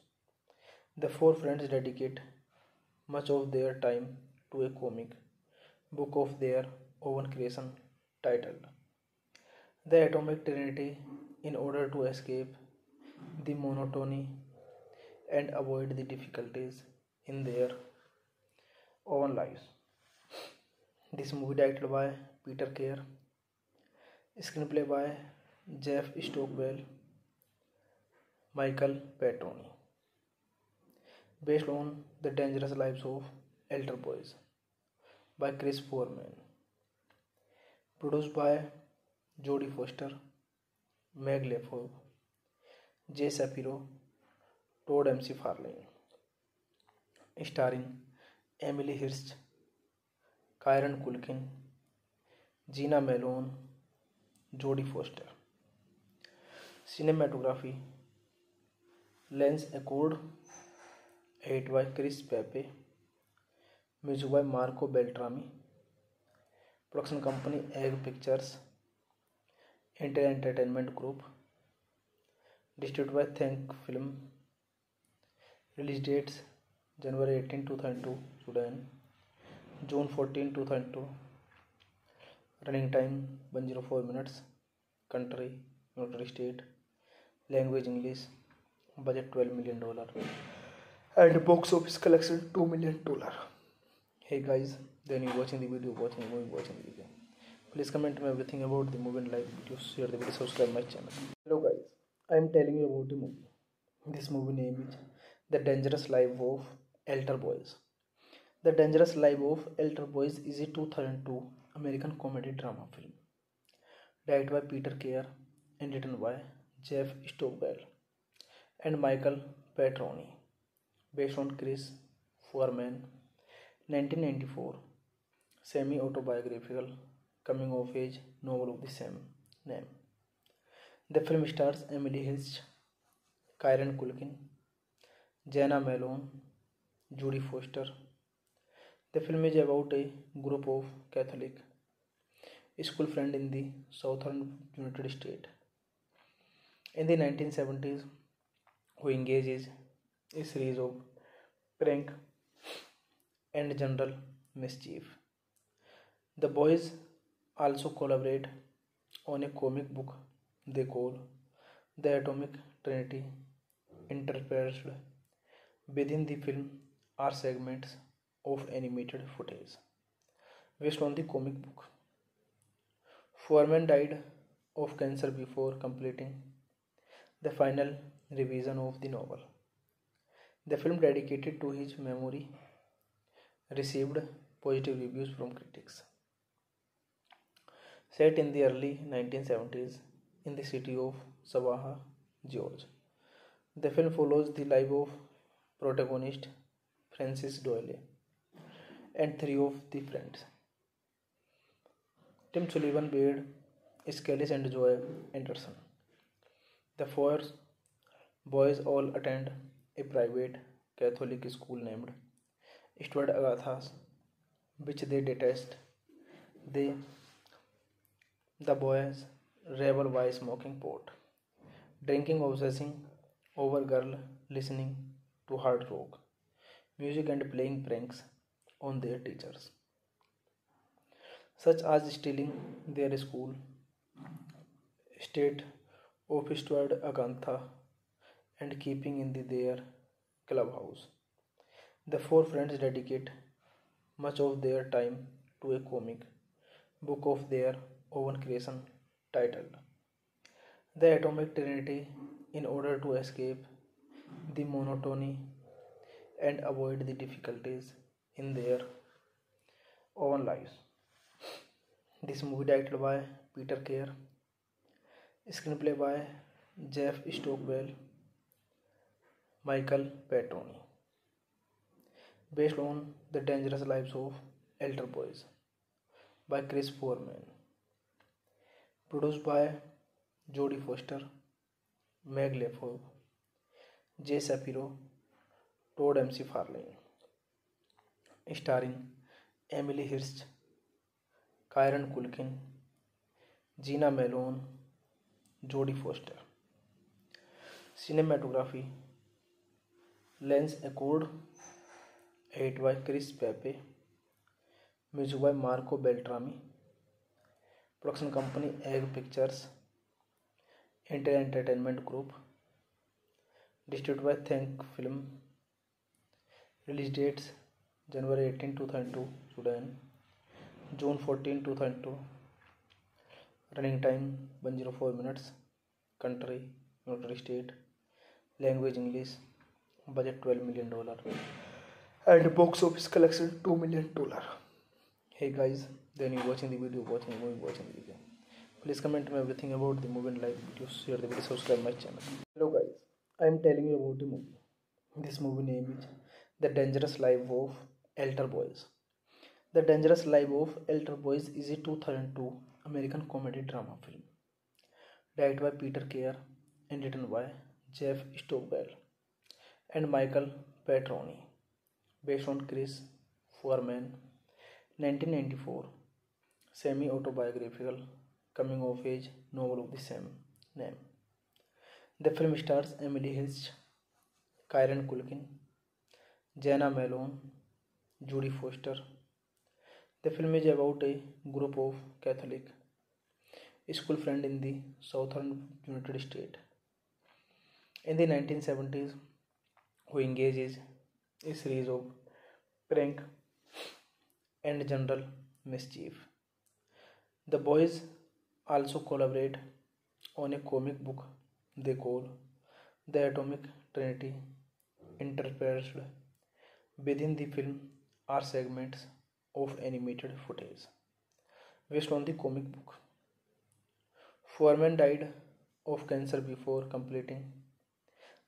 The four friends dedicate much of their time to a comic book of their own creation titled The Atomic Trinity in order to escape the monotony and avoid the difficulties in their own lives. This movie directed by Peter Kerr, screenplay by Jeff Stockwell, Michael Petroni, based on The Dangerous Lives of Elder Boys by Chris Foreman, produced by Jodie Foster, Meg Lefebvre, Jay Shapiro, Todd McFarlane, starring Emily Hirsch, Kieran Culkin, Gina Malone, Jodie Foster. Cinematography: Lens Accord, edited by Chris Pepe, music by Marco Beltrami, production company Egg Pictures, Inter Entertainment Group, distributed by Think Film. Release dates: January 18, 2002, Sudan, June 14, 2002. Running time 104 minutes. Country United States. Language English. Budget $12 million. And box office collection $2 million. Hey guys, then you watching the video, watching the video. Please comment me everything about the movie and like the video, share the video, subscribe my channel. Hello guys, I am telling you about the movie. This movie name is The Dangerous Life of Elder Boys. The Dangerous Life of Elder Boys is a 2002 American comedy drama film directed by Peter Kerr and written by Jeff Stockwell and Michael Petroni, based on Chris Foreman 1994 semi-autobiographical coming-of-age novel of the same name. The film stars Emily Hirsch, Kieran Culkin, Jana Malone, Jodie Foster. The film is about a group of Catholic school friends in the southern United States in the 1970s who engages a series of prank and general mischief. The boys also collaborate on a comic book they call The Atomic Trinity. Interspersed within the film are segments of animated footage based on the comic book. Foreman died of cancer before completing the final revision of the novel. The film, dedicated to his memory, received positive reviews from critics. Set in the early 1970s in the city of Savannah, Georgia, the film follows the life of protagonist Francis Doyle and three of the friends, Tim Sullivan, Beard, Skellis and Joy Anderson. The four boys all attend a private Catholic school named Stuart Agathas, which they detest. They, the boys, revel by smoking pot, drinking, obsessing over girl, listening to hard rock music and playing pranks on their teachers, such as stealing their school state office toward Agantha and keeping in their clubhouse. The four friends dedicate much of their time to a comic book of their own creation titled The Atomic Trinity in order to escape the monotony and avoid the difficulties in their own lives. This movie directed by Peter Kerr, screenplay by Jeff Stockwell, Michael Petroni, based on The Dangerous Lives of Elder Boys by Chris Foreman, produced by Jodie Foster, Meg Lefebvre, Jay Shapiro, Todd McFarlane, starring Emily Hirsch, Kieran Culkin, Gina Malone, Jodie Foster. Cinematography Lens Accord, edited by Chris Pepe, music by Marco Beltrami, production company Egg Pictures, Inter Entertainment Group, distributed by Think Film, release dates January 18, 2002, Sudan, June 14, 2002, running time 104 minutes, country United States, language English, budget $12 million, and box office collection $2 million. Hey guys, then you watching the video, watching the video. Please comment me everything about the movie and like the video, share the video, subscribe my channel. Hello guys, I am telling you about the movie. This movie name is The Dangerous Life of Elder Boys. The Dangerous Life of Elder Boys is a 2002 American comedy drama film directed by Peter Kerr and written by Jeff Stockwell and Michael Petroni, based on Chris Foreman 1994 semi-autobiographical coming-of-age novel of the same name. The film stars Emily Hirsch, Kieran Culkin, Jana Malone, Jodie Foster. The film is about a group of Catholic school friends in the southern United States in the 1970s who engages a series of prank and general mischief. The boys also collaborate on a comic book they call The Atomic Trinity. Interspersed within the film are segments of animated footage based on the comic book. Foreman died of cancer before completing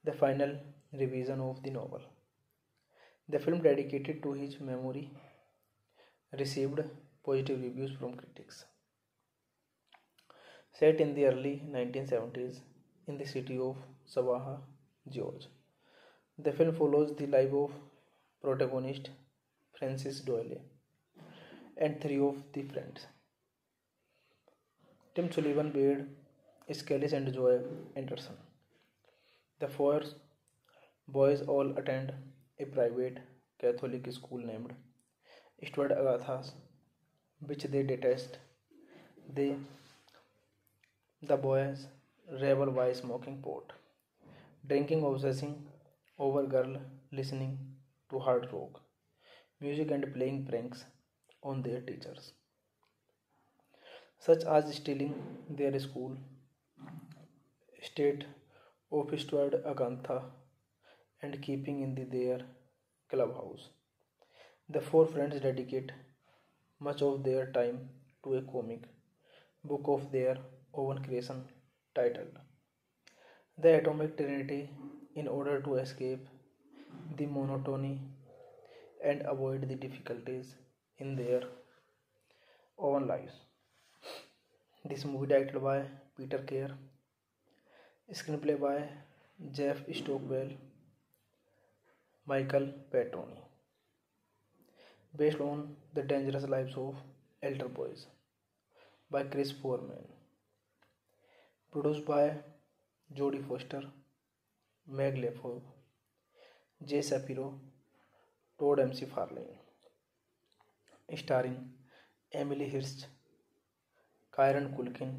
the final revision of the novel. The film, dedicated to his memory, received positive reviews from critics. Set in the early 1970s in the city of Savannah, Georgia, the film follows the life of protagonist Francis Doyle and three of the friends: Tim Sullivan, Wade, Skellis, and Joy Anderson. The four boys all attend a private Catholic school named Stuart Agathas, which they detest. They, the boys, revel by smoking pot, drinking, obsessing over girl, listening to hard rock music and playing pranks on their teachers, such as stealing their school state office toward Agantha and keeping in their clubhouse. The four friends dedicate much of their time to a comic book of their own creation titled The Atomic Trinity in order to escape the monotony and avoid the difficulties in their own lives. This movie directed by Peter Kerr, screenplay by Jeff Stockwell, Michael Petroni, based on The Dangerous Lives of Altar Boys by Chris Foreman, produced by Jodie Foster, Meg Lefebvre, Jay Shapiro, Todd McFarlane, starring Emily Hirsch, Kieran Culkin,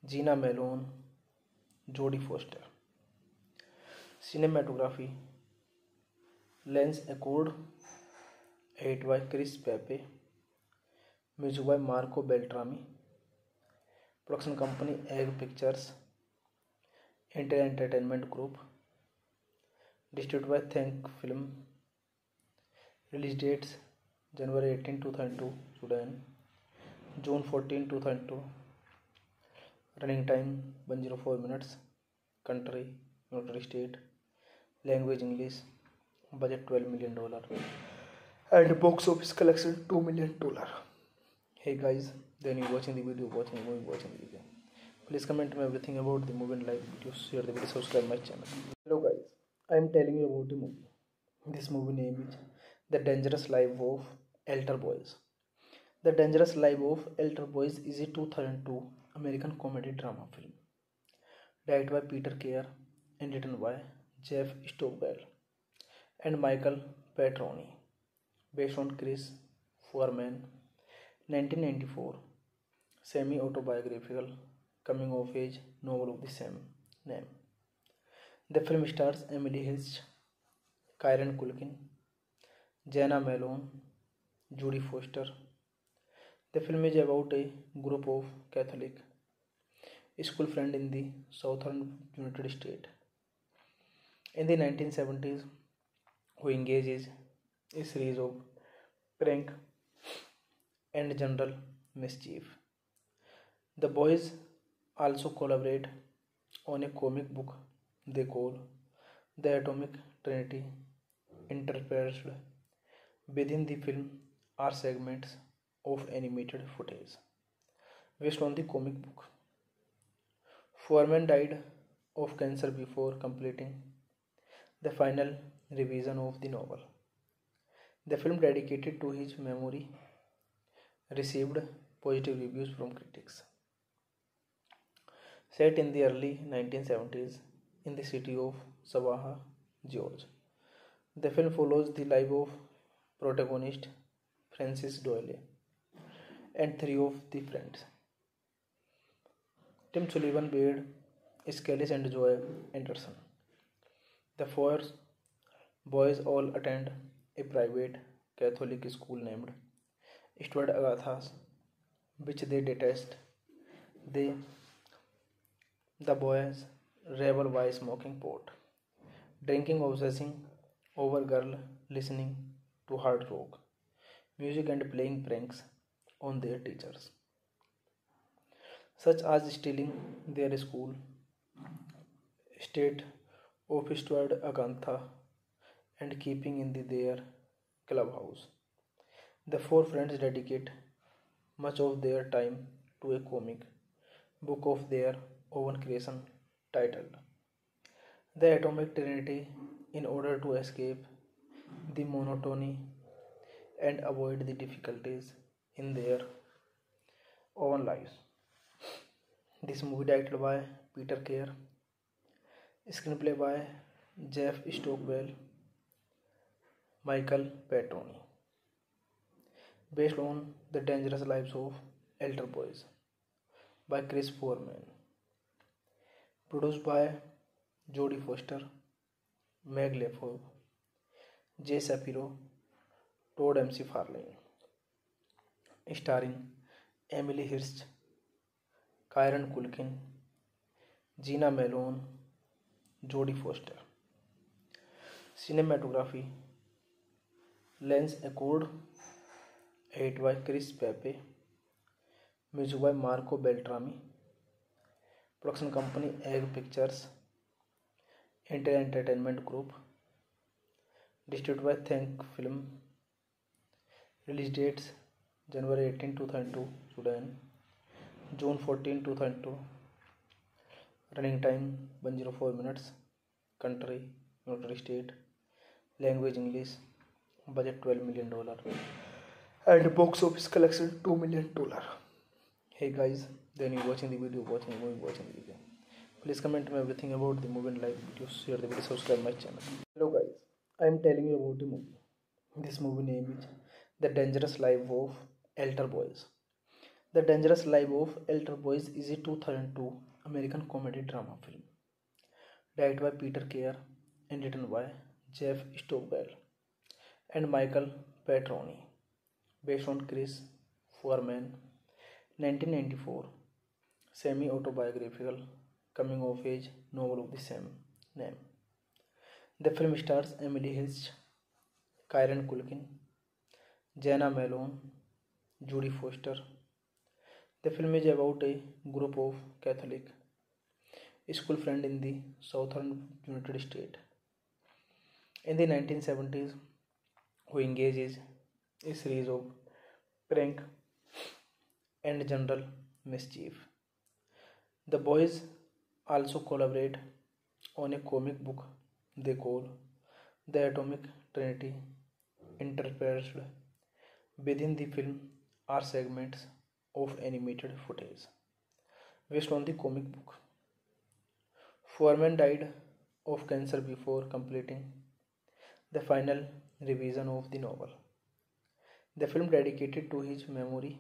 Gina Malone, Jodie Foster. Cinematography Lens Accord, edit by Chris Pepe, music by Marco Beltrami, production company Egg Pictures, Inter Entertainment Group, distributed by Think Film, release dates January 18, 2002, Sudan, June 14, 2002, running time 104 minutes, country United States, language English, budget $12 million, and box office collection $2 million. Hey guys, then you watching the video, watching the video. Please comment me everything about the movie and like the video, share the video, subscribe my channel. Hello guys, I am telling you about the movie. This movie name is The Dangerous Life of Altar Boys. The Dangerous Life of Altar Boys is a 2002 American comedy drama film directed by Peter Kerr and written by Jeff Stockwell and Michael Petroni, based on Chris Foreman 1994 semi-autobiographical coming-of-age novel of the same name. The film stars Emily Hirsch, Kieran Culkin, Jana Malone, Jodie Foster. The film is about a group of Catholic school friends in the southern United States in the 1970s who engages a series of prank and general mischief. The boys also collaborate on a comic book they call The Atomic Trinity. Interspersed within the film are segments of animated footage based on the comic book. Foreman died of cancer before completing the final revision of the novel. The film, dedicated to his memory, received positive reviews from critics. Set in the early 1970s in the city of Savannah, Georgia, the film follows the life of protagonist Francis Doyle and three of the friends: Tim Sullivan, Beard, Skellis, and Joy Anderson. The four boys all attend a private Catholic school named Stuart Agathas, which they detest. The boys revel by smoking pot, drinking, obsessing over girl, listening to hard rock music, and playing pranks on their teachers, such as stealing their school state of Stuart Agantha and keeping in their clubhouse. The four friends dedicate much of their time to a comic book of their own creation titled The Atomic Trinity in order to escape the monotony and avoid the difficulties in their own lives. This movie directed by Peter Kerr, screenplay by Jeff Stockwell, Michael Petroni, based on The Dangerous Lives of Altar Boys by Chris Foreman, produced by Jodie Foster, Meg Lefebvre, Jay Shapiro, Todd McFarlane, starring Emily Hirsch, Kieran Culkin, Gina Malone, Jodie Foster. Cinematography Lens Accord, edit by Chris Pepe, music by Marco Beltrami, production company Egg Pictures, Inter Entertainment Group, distributed by Think Film, release dates January 18, 2002, Sudan, June 14, 2002. Running time 104 minutes. Country United States. Language English. Budget $12 million. And box office collection $2 million. Hey guys, then you watching the video, watching the movie, watching the video. Please comment me everything about the movie and like the video, share the video, subscribe my channel. Hello guys, I am telling you about the movie. This movie name is The Dangerous Life of Altar Boys. The Dangerous Life of Altar Boys is a 2002 American comedy drama film directed by Peter Keir and written by Jeff Stockwell and Michael Petroni, based on Chris Foreman 1994 semi-autobiographical coming-of-age novel of the same name. The film stars Emily Hirsch, Kieran Culkin, Jana Malone, Jodie Foster. The film is about a group of Catholic school friends in the southern United States in the 1970s who engages a series of prank and general mischief. The boys also collaborate on a comic book they call The Atomic Trinity. Interspersed within the film are segments of animated footage based on the comic book. Foreman died of cancer before completing the final revision of the novel. The film, dedicated to his memory,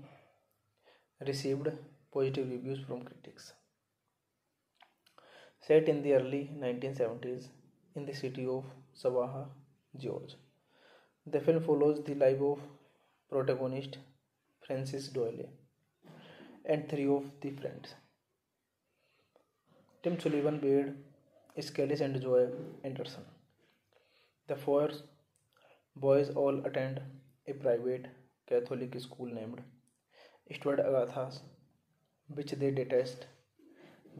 received positive reviews from critics. Set in the early 1970s in the city of Savannah, Georgia, the film follows the life of protagonist Francis Doyle and three of the friends: Tim Sullivan, Beard, Skellis, and Joy Anderson. The four boys all attend a private Catholic school named Stuart Agathas, which they detest.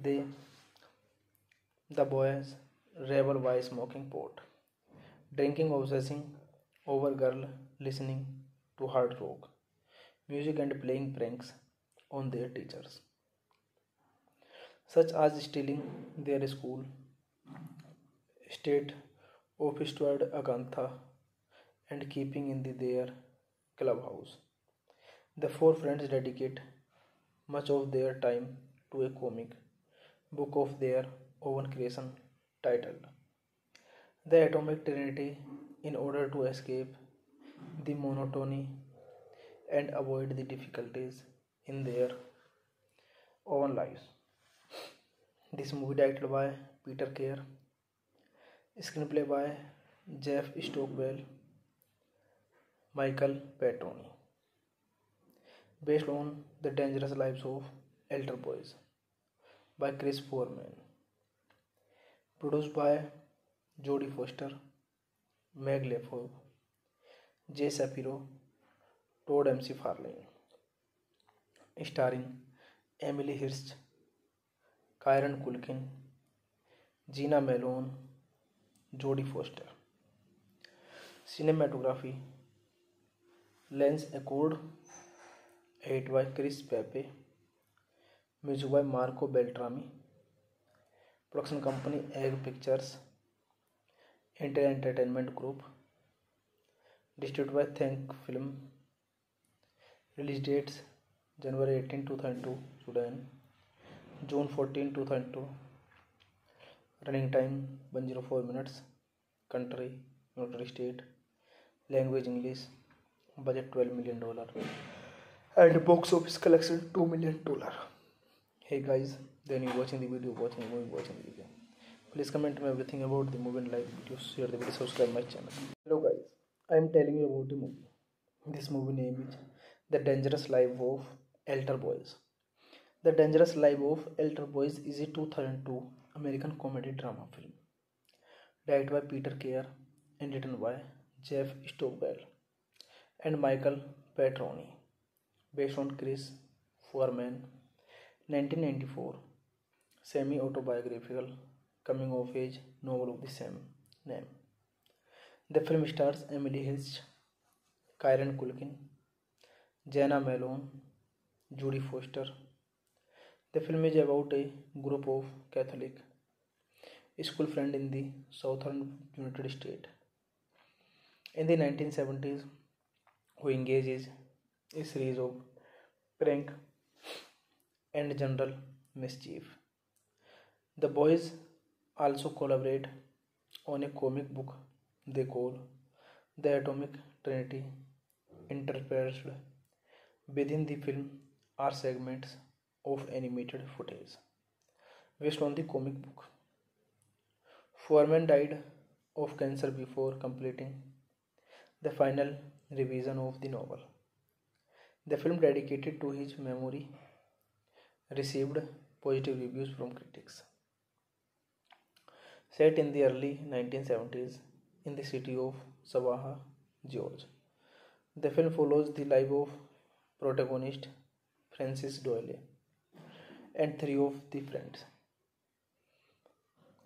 They, the boys, revel by smoking pot, drinking, obsessing over girl, listening to hard rock music, and playing pranks on their teachers, such as stealing their school state of Stuart Agantha and keeping in their clubhouse. The four friends dedicate much of their time to a comic book of their own creation titled The Atomic Trinity in order to escape the monotony and avoid the difficulties in their own lives. This movie directed by Peter Keir, screenplay by Jeff Stockwell, Michael Petroni, based on The Dangerous Lives of Altar Boys by Chris Foreman, produced by Jodie Foster, Meg Lefebvre, Jay Shapiro, Todd McFarlane, starring Emily Hirsch, Kieran Culkin, Jana Malone, Jodie Foster. Cinematography: Lance Accord, edited by Chris Pepe, music by Marco Beltrami, production company Egg Pictures, Inter Entertainment Group, distributed by Think Film. Release dates: January 18, 2002, Sudan, June 14, 2002. Running time 104 minutes. Country United States. Language English. Budget $12 million. And box office collection $2 million. Hey guys, then you watching the video, watching the movie, watching the video. Please comment me everything about the movie and like the video, share the video, subscribe my channel. Hello guys, I am telling you about the movie. This movie name is The Dangerous Life of Altar Boys. The Dangerous Life of Altar Boys is a 2002 American comedy drama film directed by Peter Keir and written by Jeff Stockwell and Michael Petroni, based on Chris Foreman 1994 semi-autobiographical coming-of-age novel of the same name. The film stars Emily Hirsch, Kieran Culkin, Jana Malone, Jodie Foster. The film is about a group of Catholic school friends in the southern United States in the 1970s who engages a series of prank and general mischief. The boys also collaborate on a comic book they call The Atomic Trinity. Interspersed within the film are segments of animated footage based on the comic book. Foreman died of cancer before completing the final revision of the novel. The film, dedicated to his memory, received positive reviews from critics. Set in the early 1970s in the city of Savannah, Georgia, the film follows the life of protagonist Francis Doyle and three of the friends: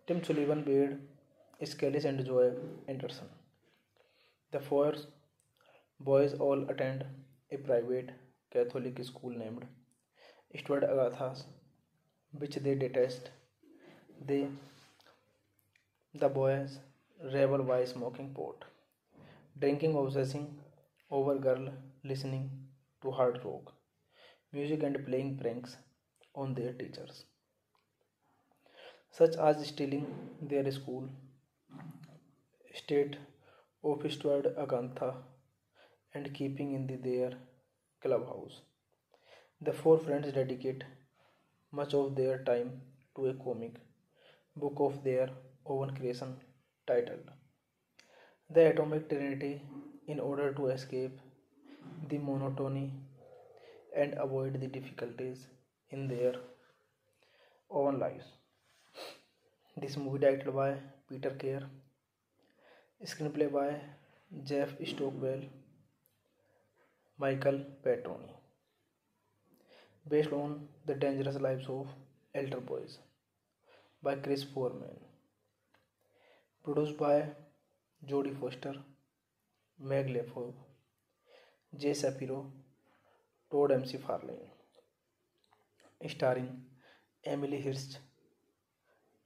Tim Sullivan, Beard, Skellis, and Joy Anderson. The four boys all attend a private Catholic school named Stuart Agathas, which they detest. They, the boys, revel by smoking pot, drinking, obsessing over girl, listening to hard rock music, and playing pranks on their teachers, such as stealing their school state of Stuart Agantha and keeping in their clubhouse. The four friends dedicate much of their time to a comic book of their own creation titled The Atomic Trinity in order to escape the monotony and avoid the difficulties in their own lives. This movie, directed by Peter Kerr, screenplay by Jeff Stockwell, Michael Petroni, based on The Dangerous Lives of Altar Boys by Chris Foreman, produced by Jodie Foster, Meg Lefebvre, Jay Shapiro, Todd McFarlane, starring Emily Hirsch,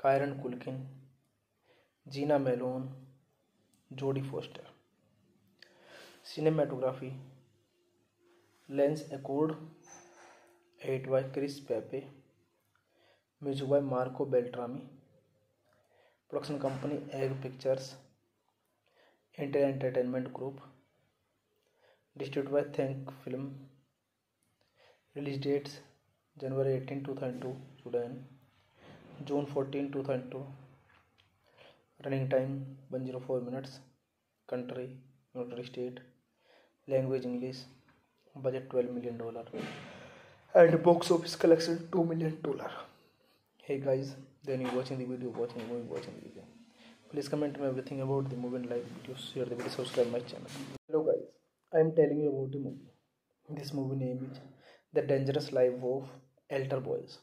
Kieran Culkin, Gina Malone, Jodie Foster. Cinematography: Lance Accord, edit by Chris Pepe, music by Marco Beltrami, production company Egg Pictures, Intel Entertainment Group, distributed by Think Film, release dates January 18, 2002, Sudan, June 14, 2002, running time 104 minutes, country United States, language English, budget $12 million, and box office collection $2 million. Hey guys, then you watching the video, watching the movie, watching the video. Please comment me everything about the movie and like video, share the video, subscribe my channel. Hello guys, I am telling you about the movie. This movie name is The Dangerous Life of Altar Boys.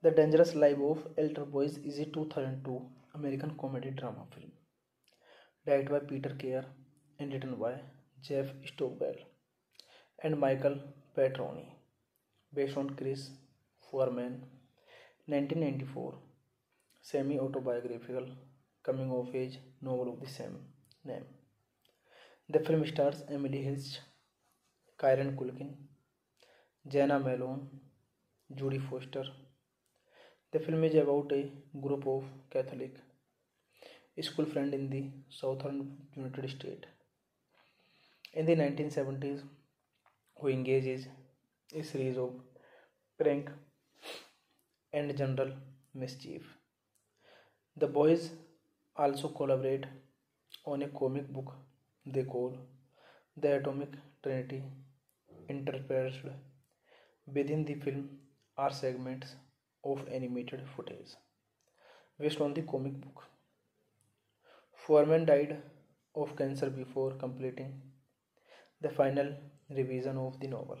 The Dangerous Life of Altar Boys is a 2002 American comedy drama film directed by Peter Kerr and written by Jeff Stockwell and Michael Petroni, based on Chris Foreman 1994 semi-autobiographical coming-of-age novel of the same name. The film stars Emily Hirsch, Kieran Culkin, Jana Malone, Jodie Foster. The film is about a group of Catholic school friends in the southern United States in the 1970s who engages a series of prank and general mischief. The boys also collaborate on a comic book they call The Atomic Trinity. Interspersed within the film are segments of animated footage based on the comic book. Foreman died of cancer before completing the final revision of the novel.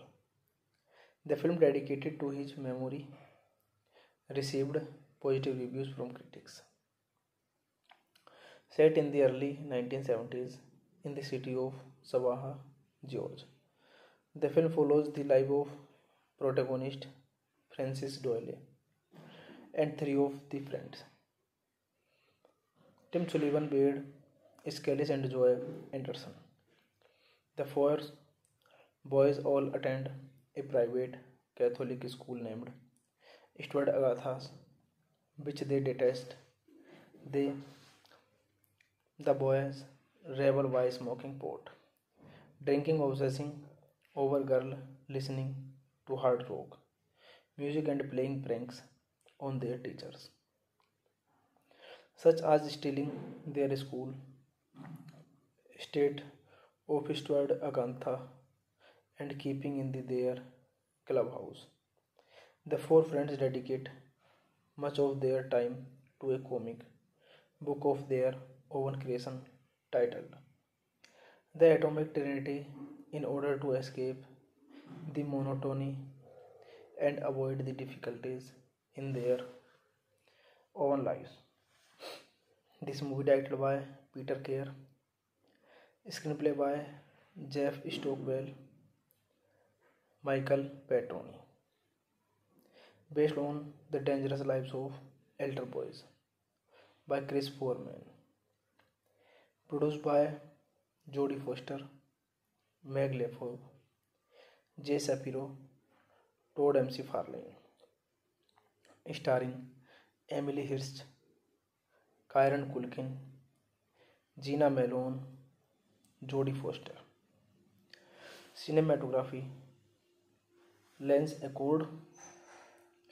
The film, dedicated to his memory, received positive reviews from critics. Set in the early 1970s in the city of Savannah, Georgia, the film follows the life of protagonist Francis Doyle, and three of the friends: Tim Sullivan, Wade, Skellis, and Joy Anderson. The four boys all attend a private Catholic school named Stuart Agathas, which they detest. They, the boys, revel by smoking pot, drinking, obsessing over girl, listening to hard rock music, and playing pranks on their teachers, such as stealing their school state office toward Agantha and keeping in their clubhouse. The four friends dedicate much of their time to a comic book of their own creation titled The Atomic Trinity in order to escape the monotony and avoid the difficulties in their own lives. This movie directed by Peter Kerr, screenplay by Jeff Stockwell, Michael Petroni, based on The Dangerous Lives of Elder Boys by Chris Foreman, produced by Jodie Foster, Meg Lefebvre, Jay Shapiro, Todd McFarlane, starring Emily Hirsch, Kieran Culkin, Gina Malone, Jodie Foster. Cinematography: Lens Accord,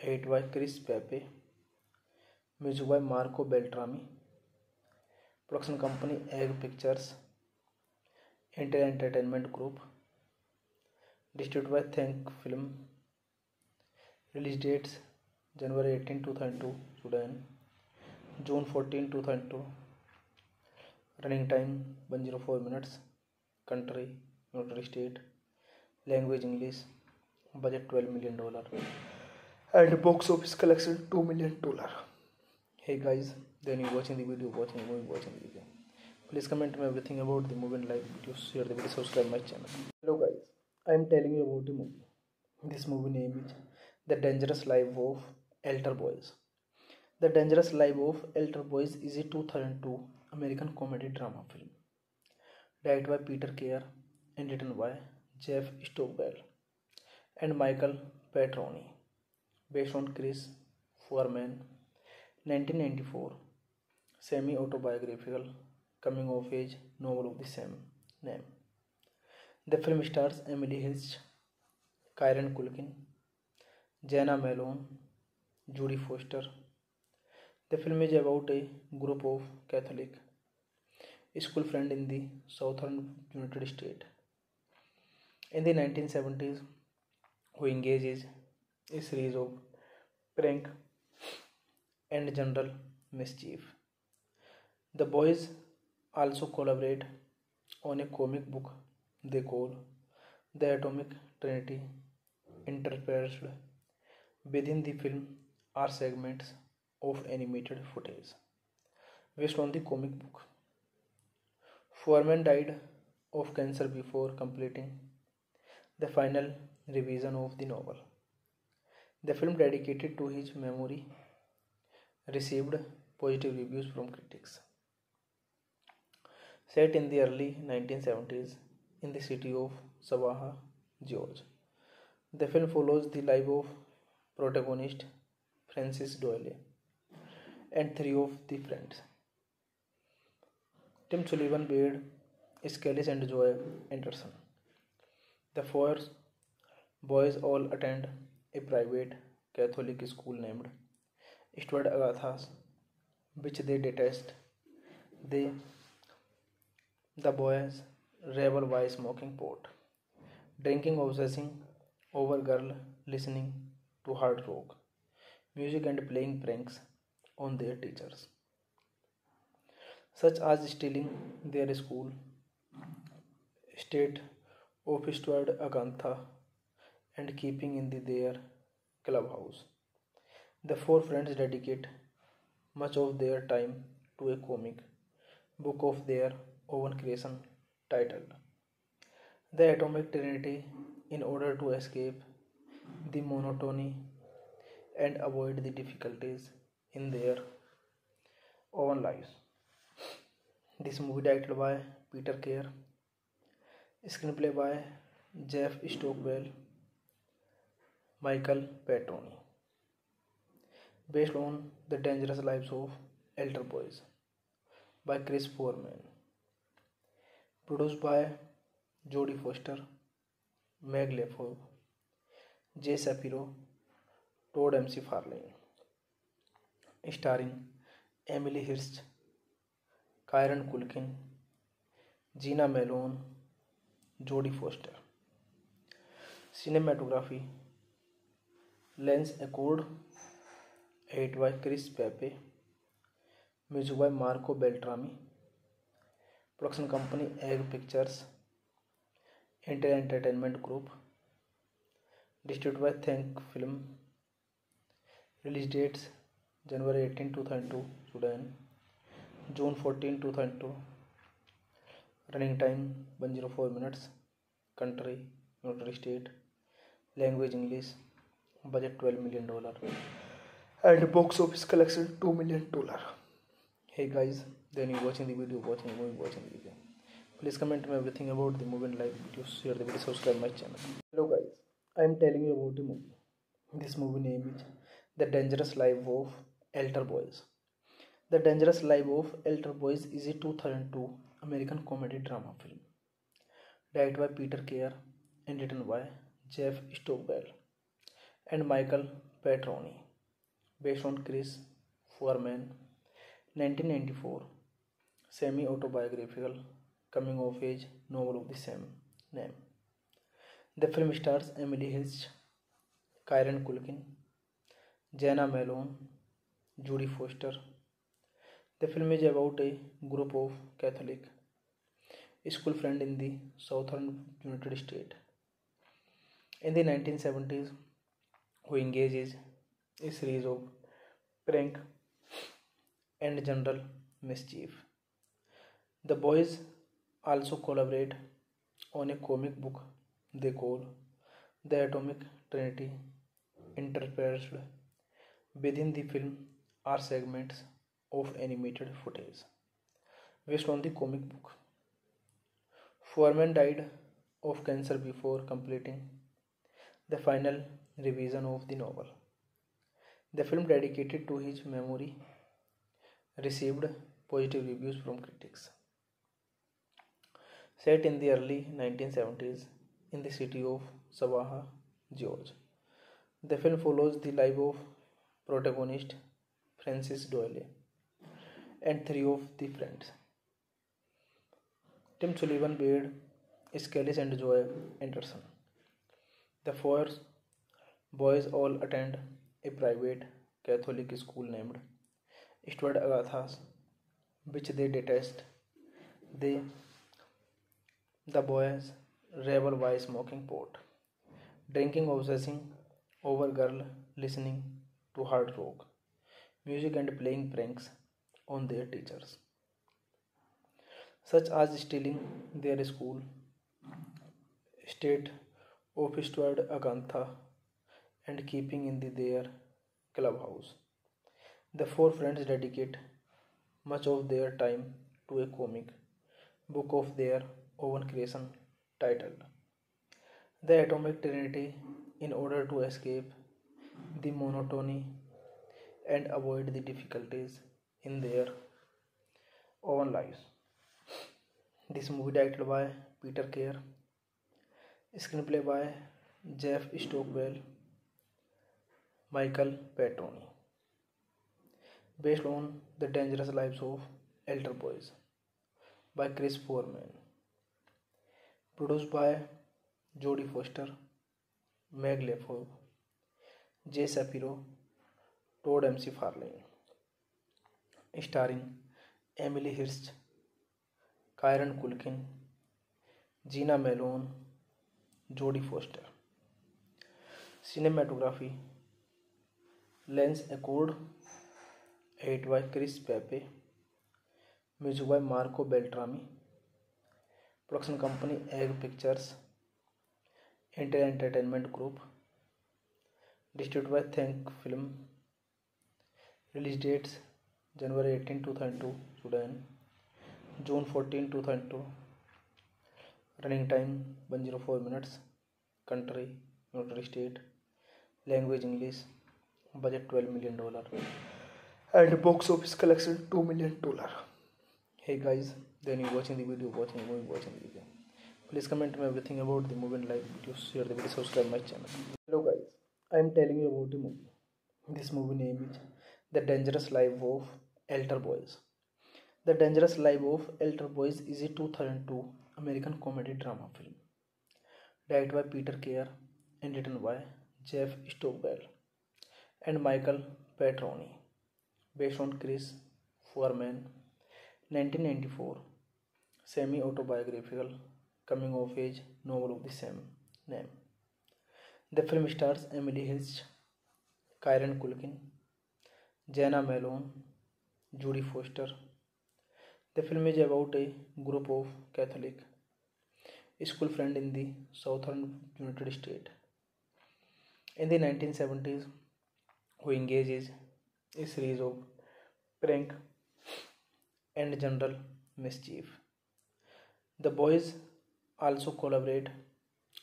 edited by Chris Pepe, music by Marco Beltrami, production company Egg Pictures, Inter Entertainment Group, distributed by Think Film, release dates January 18, 2002, Sudan, June 14, 2002, running time 104 minutes, country United States, language English, budget $12 million, and box office collection $2 million. Hey guys, then you watching the video, watching the video. Please comment me everything about the movie and like the video, share the video, subscribe my channel. Hello guys, I am telling you about the movie. This movie name is The Dangerous Life of Elder Boys. The Dangerous Life of Elder Boys is a 2002 American comedy drama film directed by Peter Kerr and written by Jeff Stockwell and Michael Petroni, based on Chris Foreman 1994 semi-autobiographical coming-of-age novel of the same name. The film stars Emily Hirsch, Kieran Culkin, Jana Malone, Jodie Foster. The film is about a group of Catholic school friends in the southern United States in the 1970s who engages a series of prank and general mischief. The boys also collaborate on a comic book they call The Atomic Trinity. Interspersed within the film are segments of animated footage based on the comic book. Foreman died of cancer before completing the final revision of the novel. The film, dedicated to his memory, received positive reviews from critics. Set in the early 1970s in the city of Savannah, Georgia, the film follows the life of protagonist Francis Doyle and three of the friends: Tim Sullivan, Wade, Skellis, and Joy Anderson. The four boys all attend a private Catholic school named Stuart Agathas, which they detest. They, the boys, revel by smoking pot, drinking, obsessing over girl, listening to hard rock music, and playing pranks on their teachers, such as stealing their school state office toward Agantha and keeping in their clubhouse. The four friends dedicate much of their time to a comic book of their own creation titled The Atomic Trinity in order to escape the monotony and avoid the difficulties in their own lives. This movie directed by Peter Kerr, screenplay by Jeff Stockwell, Michael Petroni, based on The Dangerous Lives of Altar Boys by Chris Foreman, produced by Jodie Foster, Meg Lefebvre, Jay Shapiro, Todd McFarlane, starring Emily Hirsch, Kieran Culkin, Gina Malone, Jodie Foster. Cinematography Lens Accord, edit by Chris Pepe, music by Marco Beltrami, production company Egg Pictures, Inter Entertainment Group, distributed by Think Film, release dates January 18, 2002, Sudan, June 14, 2002, running time 104 minutes, country United States, language English, budget $12 million, and box office collection $2 million. Hey guys, then you watching the video, watching the video. Please comment me everything about the movie and like the video, share the video, subscribe my channel. Hello guys, I am telling you about the movie. This movie name is The Dangerous Life of Altar Boys. The Dangerous Life of Altar Boys is a 2002 American comedy drama film directed by Peter Kerr and written by Jeff Stockwell and Michael Petroni, based on Chris Foreman 1994 semi-autobiographical coming-of-age novel of the same name. The film stars Emily Hirsch, Kieran Culkin, Jana Malone, Jodie Foster. The film is about a group of Catholic school friends in the southern United States in the 1970s who engages a series of prank and general mischief. The boys also collaborate on a comic book they call The Atomic Trinity. Interspersed within the film are segments of animated footage based on the comic book. Foreman died of cancer before completing the final revision of the novel. The film, dedicated to his memory, received positive reviews from critics. Set in the early 1970s in the city of Savannah, Georgia, the film follows the life of protagonist Francis Doyle and three of the friends: Tim Sullivan, Wade Scalise, and Joy Anderson. The four boys all attend a private Catholic school named Stuart Agathas, which they detest. The boys revel by smoking pot, drinking, obsessing over girl, listening to hard rock music, and playing pranks on their teachers, such as stealing their school state of Stuart Agantha and keeping in their clubhouse. The four friends dedicate much of their time to a comic book of their own creation titled The Atomic Trinity in order to escape the monotony and avoid the difficulties in their own lives. This movie directed by Peter Kerr, screenplay by Jeff Stockwell, Michael Petroni, based on The Dangerous Lives of Altar Boys by Chris Foreman, produced by Jodie Foster, Meg Lefebvre, Jay Shapiro, Todd McFarlane, starring Emily Hirsch, Kieran Culkin, Gina Malone, Jodie Foster. Cinematography Lens Accord, edit by Chris Pepe, music by Marco Beltrami, production company Egg Pictures, Inter Entertainment Group, distributed by Think Film. Release dates January 18, 2002, Sudan, June 14, 2002. Running time 104 minutes. Country United States. Language English. Budget $12 million. And box office collection $2 million. Hey guys, then you watching the video, watching the video. Please comment me everything about the movie and like the video, share the video, subscribe my channel. Hello guys, I am telling you about the movie. This movie name is The Dangerous Life of Altar Boys. The Dangerous Life of Altar Boys is a 2002 American comedy drama film directed by Peter Keir and written by Jeff Stockwell and Michael Petroni, based on Chris Foreman 1994 semi-autobiographical coming-of-age novel of the same name. The film stars Emily Hirsch, Kieran Culkin, Jana Malone, Jodie Foster. The film is about a group of Catholic school friends in the southern United States in the 1970s who engages a series of prank and general mischief. The boys also collaborate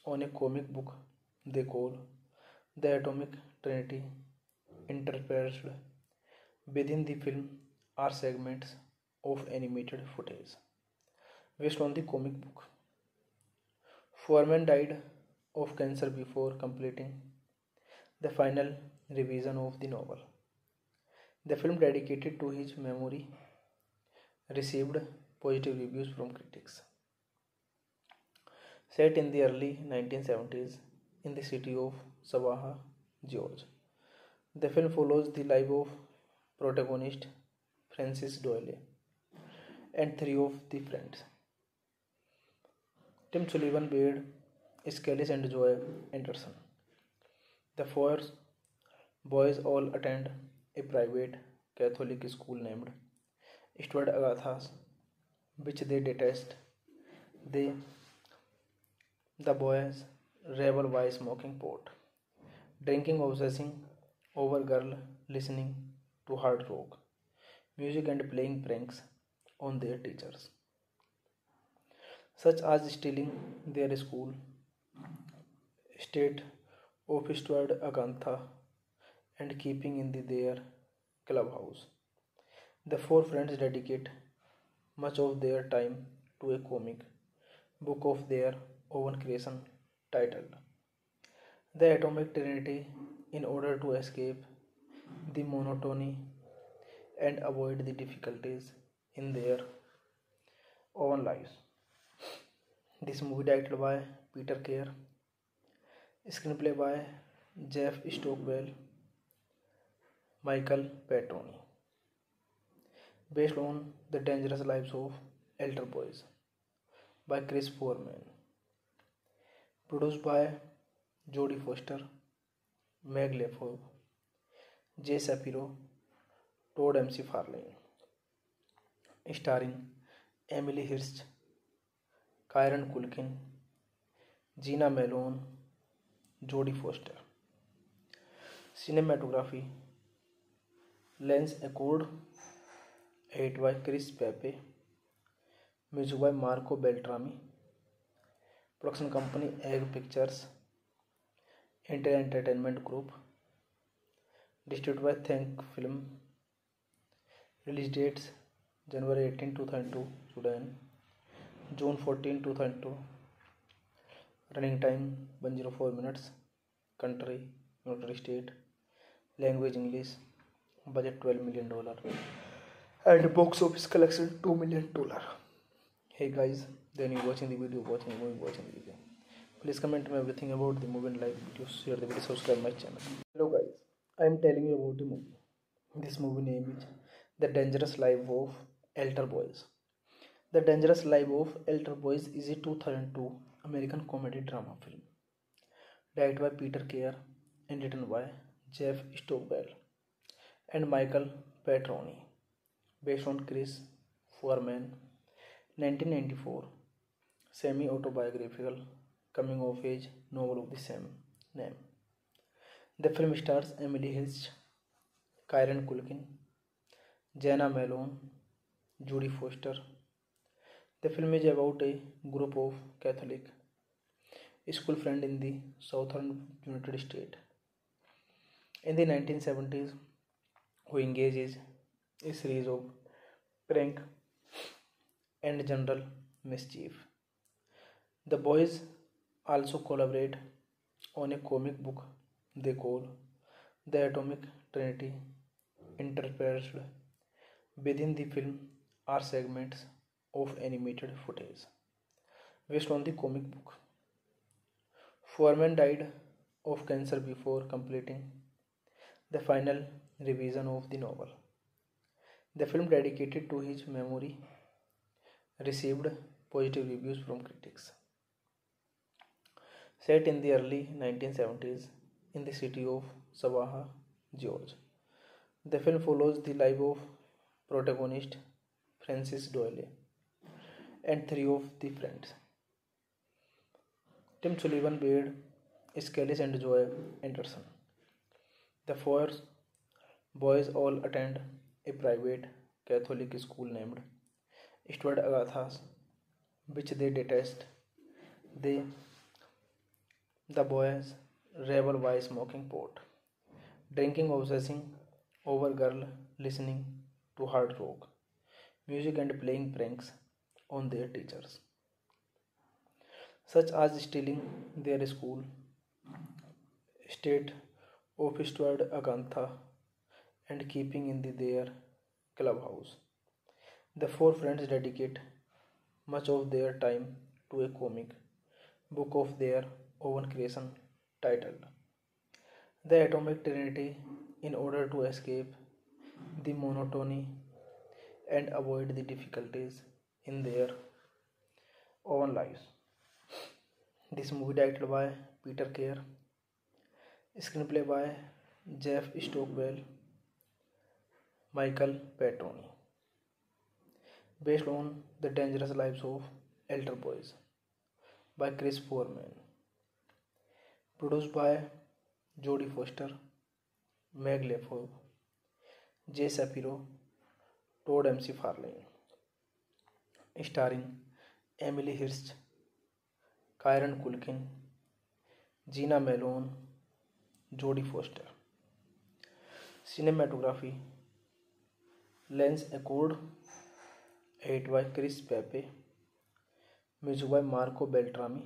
on a comic book they call The Atomic Trinity. Interspersed within the film are segments of animated footage based on the comic book. Foreman died of cancer before completing the final revision of the novel. The film, dedicated to his memory, received positive reviews from critics. Set in the early 1970s in the city of Savannah, Georgia, the film follows the life of protagonist Francis Doyle and three of the friends: Tim Sullivan, Beard, Skellis, and Joy Anderson. The four boys all attend a private Catholic school named Stuart Agathas, which they detest. The boys revel by smoking pot, drinking, obsessing over girl, listening to hard rock music, and playing pranks on their teachers, such as stealing their school state of Stuart Agantha and keeping in their clubhouse. The four friends dedicate much of their time to a comic book of their own creation titled The Atomic Trinity in order to escape the monotony and avoid the difficulties in their own lives. This movie directed by Peter Keir, screenplay by Jeff Stockwell, Michael Petroni, based on The Dangerous Lives of Altar Boys by Chris Foreman, produced by Jodie Foster, Meg Lefebvre, Jay Shapiro, Todd McFarlane, starring Emily Hirsch, Kieran Culkin, Jana Malone, Jodie Foster. Cinematography Lens Accord, edited by Chris Pepe, music by Marco Beltrami, production company Egg Pictures, Intel Entertainment Group, distributed by Think Film. Release dates January 18, 2002, Sudan, June 14, 2002. Running time 104 minutes. Country United States. Language English. Budget $12 million. And box office collection $2 million. Hey guys, then you watching the video, watching the video. Please comment me everything about the movie and like the video, share the video, subscribe my channel. Hello guys, I am telling you about the movie. This movie name is The Dangerous Life of Altar Boys. The Dangerous Life of Altar Boys is a 2002 American comedy drama film directed by Peter Keir and written by Jeff Stockwell and Michael Petroni, based on Chris Foreman 1994 semi-autobiographical coming-of-age novel of the same name. The film stars Emily Hirsch, Kieran Culkin, Jana Malone, Jodie Foster. The film is about a group of Catholic school friends in the southern United States in the 1970s who engages a series of prank and general mischief. The boys also collaborate on a comic book they call The Atomic Trinity. Interspersed within the film are segments of animated footage based on the comic book. Foreman died of cancer before completing the final revision of the novel. The film, dedicated to his memory, received positive reviews from critics. Set in the early 1970s in the city of Savannah, Georgia, the film follows the life of protagonist Francis Doyle and three of the friends: Tim Sullivan, Beard, Skellis, and Joy Anderson. The four boys all attend a private Catholic school named Stuart Agathas, which they detest. They, the boys, revel by smoking pot, drinking, obsessing over girl, listening to hard rock music, and playing pranks on their teachers, such as stealing their school state of Stuart Agantha and keeping in their clubhouse. The four friends dedicate much of their time to a comic book of their own creation titled The Atomic Trinity in order to escape the monotony and avoid the difficulties in their own lives. This movie, directed by Peter Kerr, screenplay by Jeff Stockwell, Michael Petroni, based on The Dangerous Lives of Elder Boys by Chris Foreman, produced by Jodie Foster, Meg Lefebvre, Jay Shapiro, Todd McFarlane, starring Emily Hirsch, Kieran Culkin, Jena Malone, Jodie Foster. Cinematography: Lance Accord, edit by Chris Pepe, music by Marco Beltrami,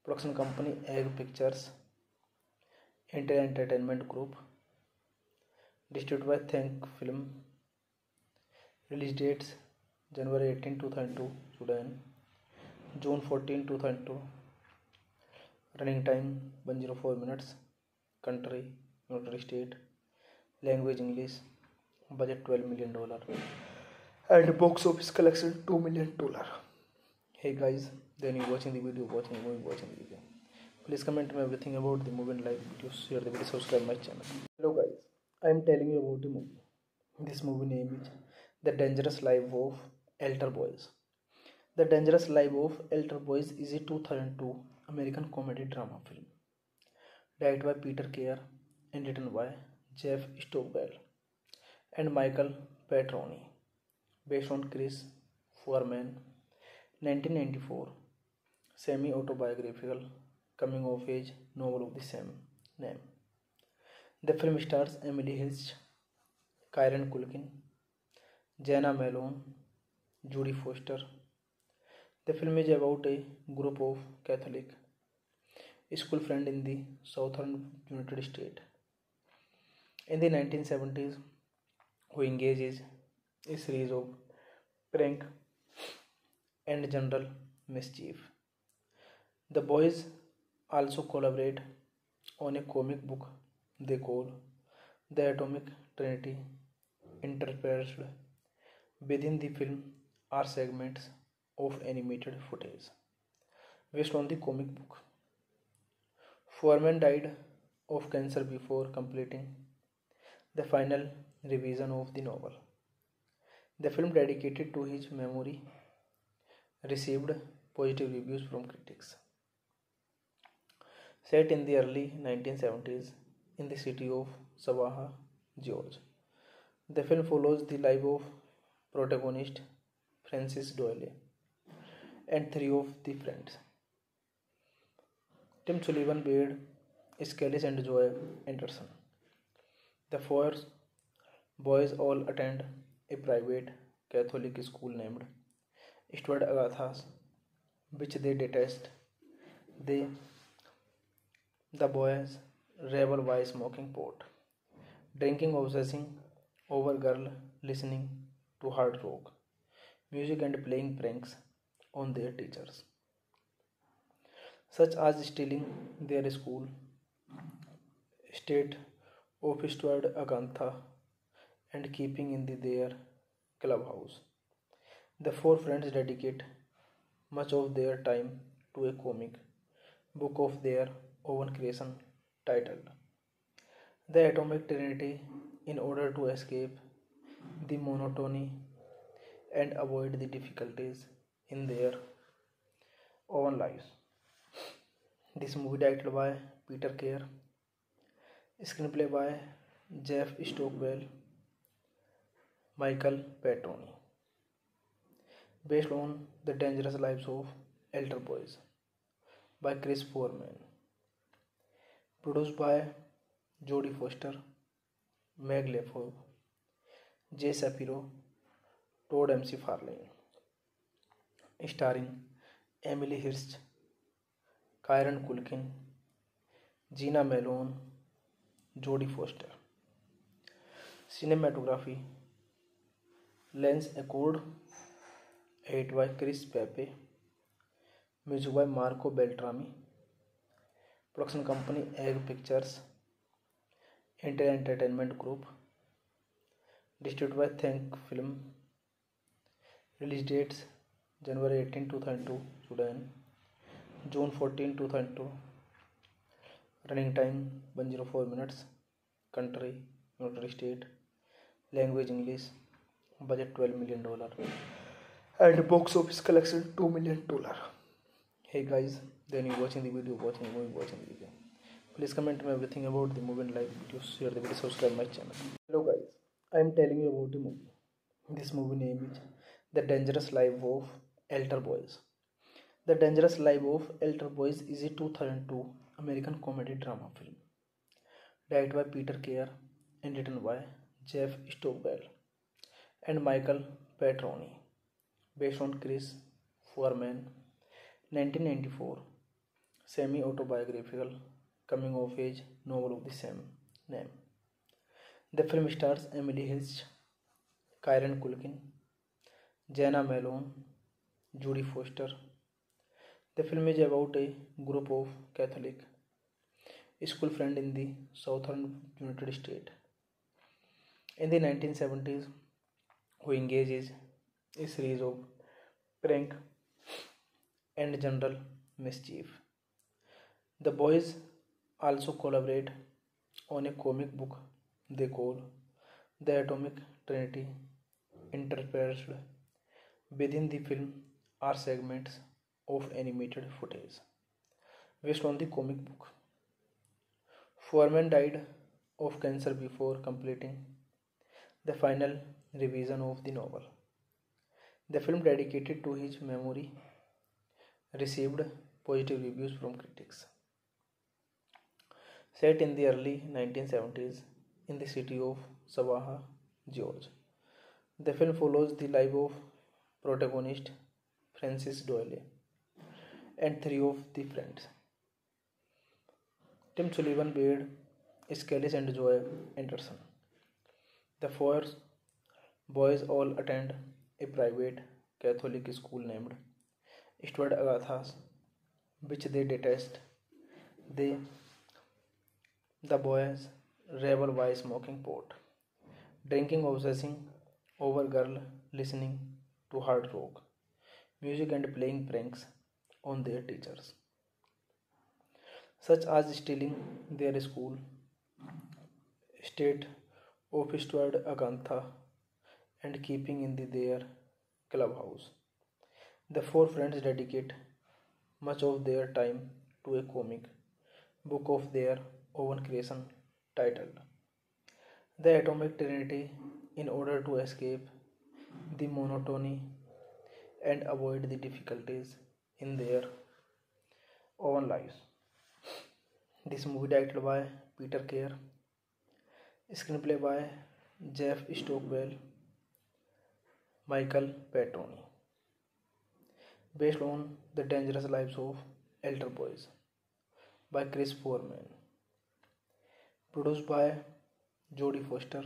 production company Egg Pictures, Intel Entertainment Group, distributed by Think Film, release dates January 18, 2002, Sudan, June 14, 2002, running time 104 minutes, country United States, language English, budget $12 million, and box office collection $2 million. Hey guys, then you watching the video, watching the movie, watching the video. Please comment me everything about the movie and like videos, share the video, subscribe my channel. Hello guys, I am telling you about the movie. This movie name is The Dangerous Life of Elder Boys. The Dangerous Life of Elder Boys is a 2002 American comedy drama film directed by Peter Kerr and written by Jeff Stockwell and Michael Petroni, based on Chris Foreman 1994 semi-autobiographical coming-of-age novel of the same name. The film stars Emily Hirsch, Kieran Culkin, Jana Malone, Jodie Foster. The film is about a group of Catholic school friends in the southern United States in the 1970s who engages a series of prank and general mischief. The boys also collaborate on a comic book they call The Atomic Trinity. Interspersed within the film are segments of animated footage based on the comic book. Foreman died of cancer before completing the final revision of the novel. The film, dedicated to his memory, received positive reviews from critics. Set in the early 1970s in the city of Savannah, Georgia. The film follows the life of protagonist Francis Doyle and three of the friends, Tim Sullivan, Beard, Skellis, and Joy Anderson. The four boys all attend a private Catholic school named Stuart Agathas, which they detest. They, the boys, revel by smoking pot, drinking, obsessing over girl, listening to hard rock music, and playing pranks on their teachers, such as stealing their school state of Stuart Agantha and keeping in their clubhouse. The four friends dedicate much of their time to a comic book of their own creation titled The Atomic Trinity in order to escape the monotony and avoid the difficulties in their own lives. This movie directed by Peter Kerr, screenplay by Jeff Stockwell, Michael Petroni, based on The Dangerous Lives of Elder Boys by Chris Foreman, produced by Jodie Foster, Meg Lefebvre, Jay Shapiro, Todd McFarlane, starring Emily Hirsch, Kieran Culkin, Gina Malone, Jodie Foster. Cinematography Lens Accord, edit by Chris Pepe, music by Marco Beltrami, production company Egg Pictures, Intel Entertainment Group, distributed by Think Film, release dates January 18, 2002, Sudan, June 14, 2002, running time 104 minutes, country United States, language English, budget $12 million, and box office collection $2 million. Hey guys, then you watching the video, watching the movie, watching the video. Please comment me everything about the movie and like the video, share the video, subscribe my channel. Hello guys, I am telling you about the movie. This movie name is The Dangerous Life of Elder Boys. The Dangerous Life of Elder Boys is a 2002 American comedy drama film directed by Peter Kerr and written by Jeff Stockwell and Michael Petroni, based on Chris Foreman 1994 semi-autobiographical coming-of-age novel of the same name. The film stars Emily Hirsch, Kieran Culkin, Jana Malone, Jodie Foster. The film is about a group of Catholic school friends in the southern United States in the 1970s who engages a series of prank and general mischief. The boys also collaborate on a comic book they call The Atomic Trinity. Interspersed within the film are segments of animated footage based on the comic book. Foreman died of cancer before completing the final revision of the novel. The film, dedicated to his memory, received positive reviews from critics. Set in the early 1970s in the city of Savannah, Georgia. The film follows the life of protagonist Francis Doyle and three of the friends, Tim Sullivan, Beard, Skellis, and Joy Anderson. The four boys all attend a private Catholic school named Stuart Agathas, which they detest. They, the boys, revel by smoking pot, drinking, obsessing over girl, listening to hard rock music, and playing pranks on their teachers, such as stealing their school state of Stuart Agantha and keeping in their clubhouse. The four friends dedicate much of their time to a comic book of their own creation titled The Atomic Trinity in order to escape the monotony and avoid the difficulties in their own lives. This movie directed by Peter Kerr, screenplay by Jeff Stockwell, Michael Petroni, based on The Dangerous Lives of Altar Boys by Chris Foreman, produced by Jodie Foster,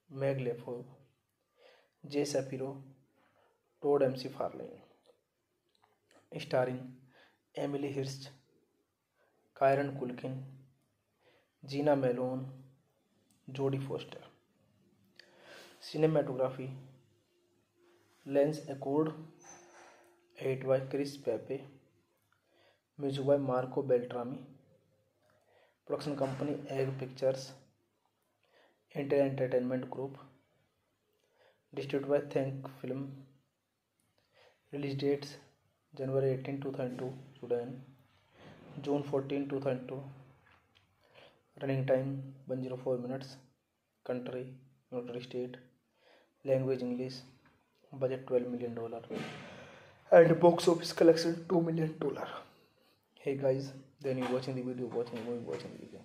Meg Lefebvre, Jay Shapiro, Todd McFarlane, starring Emily Hirsch, Kieran Culkin, Gina Malone, Jodie Foster. Cinematography Lens Accord, edit by Chris Pepe, music by Marco Beltrami, production company Egg Pictures, Intel Entertainment Group, distributed by Think Film, release dates January 18, 2002, Sudan, June 14, 2002, running time 104 minutes, country United States, language English, budget $12 million, and box office collection $2 million. Hey guys, then you watching the video, watching the movie, watching the video.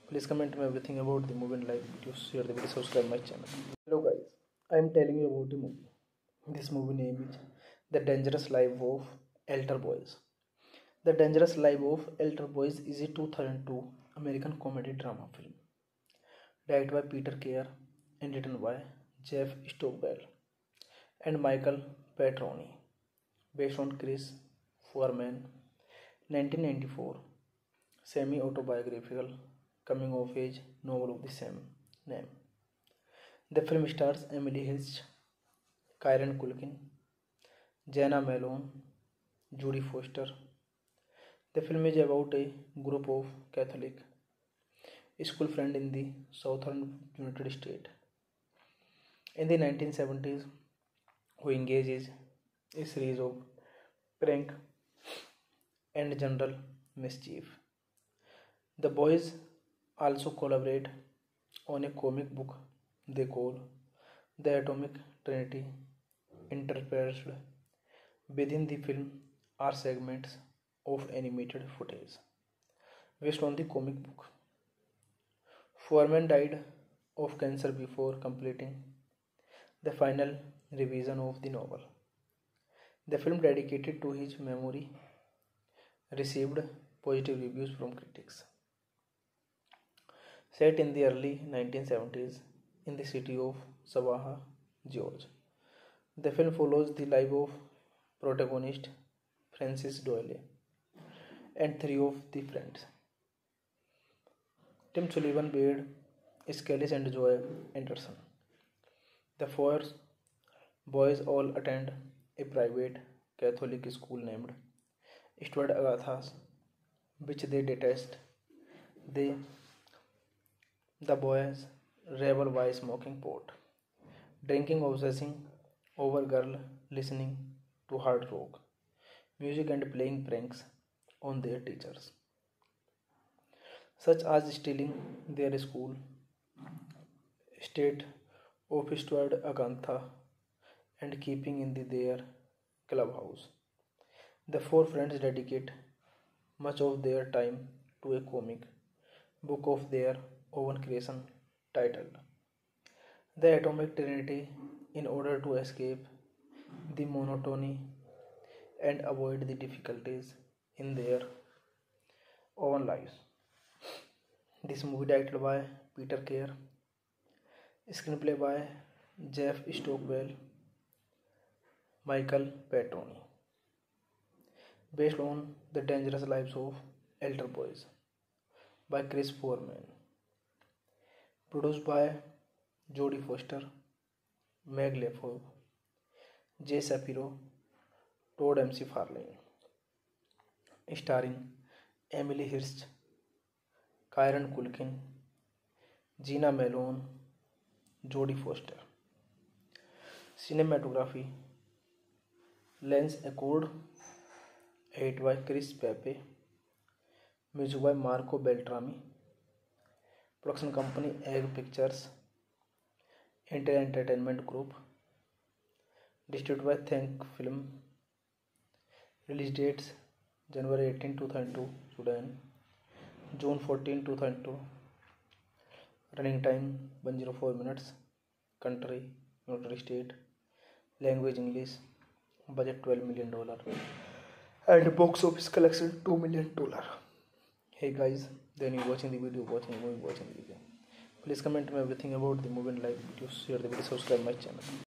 Please comment me everything about the movie and like the video, share the video, subscribe my channel. Hello guys, I am telling you about the movie. This movie name is The Dangerous Life of Altar Boys. The Dangerous Life of Altar Boys is a 2002 American comedy drama film directed by Peter Kerr and written by Jeff Stockwell and Michael Petroni, based on Chris Foreman 1994 semi-autobiographical coming-of-age novel of the same name. The film stars Emily Hirsch, Kieran Culkin, Jana Malone, Jodie Foster. The film is about a group of Catholic school friends in the southern United States in the 1970s who engages a series of prank and general mischief. The boys also collaborate on a comic book they call The Atomic Trinity. Interspersed within the film are segments of animated footage based on the comic book. Foreman died of cancer before completing the final revision of the novel. The film, dedicated to his memory, received positive reviews from critics. Set in the early 1970s in the city of Savannah, Georgia, the film follows the life of protagonist Francis Doyle and three of the friends: Tim Sullivan, Wade Scalise, and Joy Anderson. The four boys all attend a private Catholic school named Stuart Agathas, which they detest. The boys revel by smoking pot, drinking, obsessing over girl, listening to hard rock music, and playing pranks on their teachers, such as stealing their school state of Stuart Agantha and keeping in their clubhouse. The four friends dedicate much of their time to a comic book of their own creation titled The Atomic Trinity in order to escape the monotony and avoid the difficulties in their own lives. This movie directed by Peter Kerr, screenplay by Jeff Stockwell, Michael Petroni, based on The Dangerous Lives of Altar Boys by Chris Foreman, produced by Jodie Foster, Meg Lefebvre, Jay Shapiro, Todd McFarlane, starring Emily Hirsch, Kieran Culkin, Gina Malone, Jodie Foster. Cinematography Lens Accord, edit by Chris Pepe, Music by Marco Beltrami. Production company Egg Pictures. Intel Entertainment Group. Distributed by Think Film. Release dates January 18, 2002 Sudan, June 14, 2002. Running time 104 minutes. Country United States. Language English. Budget $12 million. And box office collection $2 million. Hey guys, then you watching the video, watching the movie, watching the video. Please comment me everything about the movie and like the video, share the video, subscribe my channel.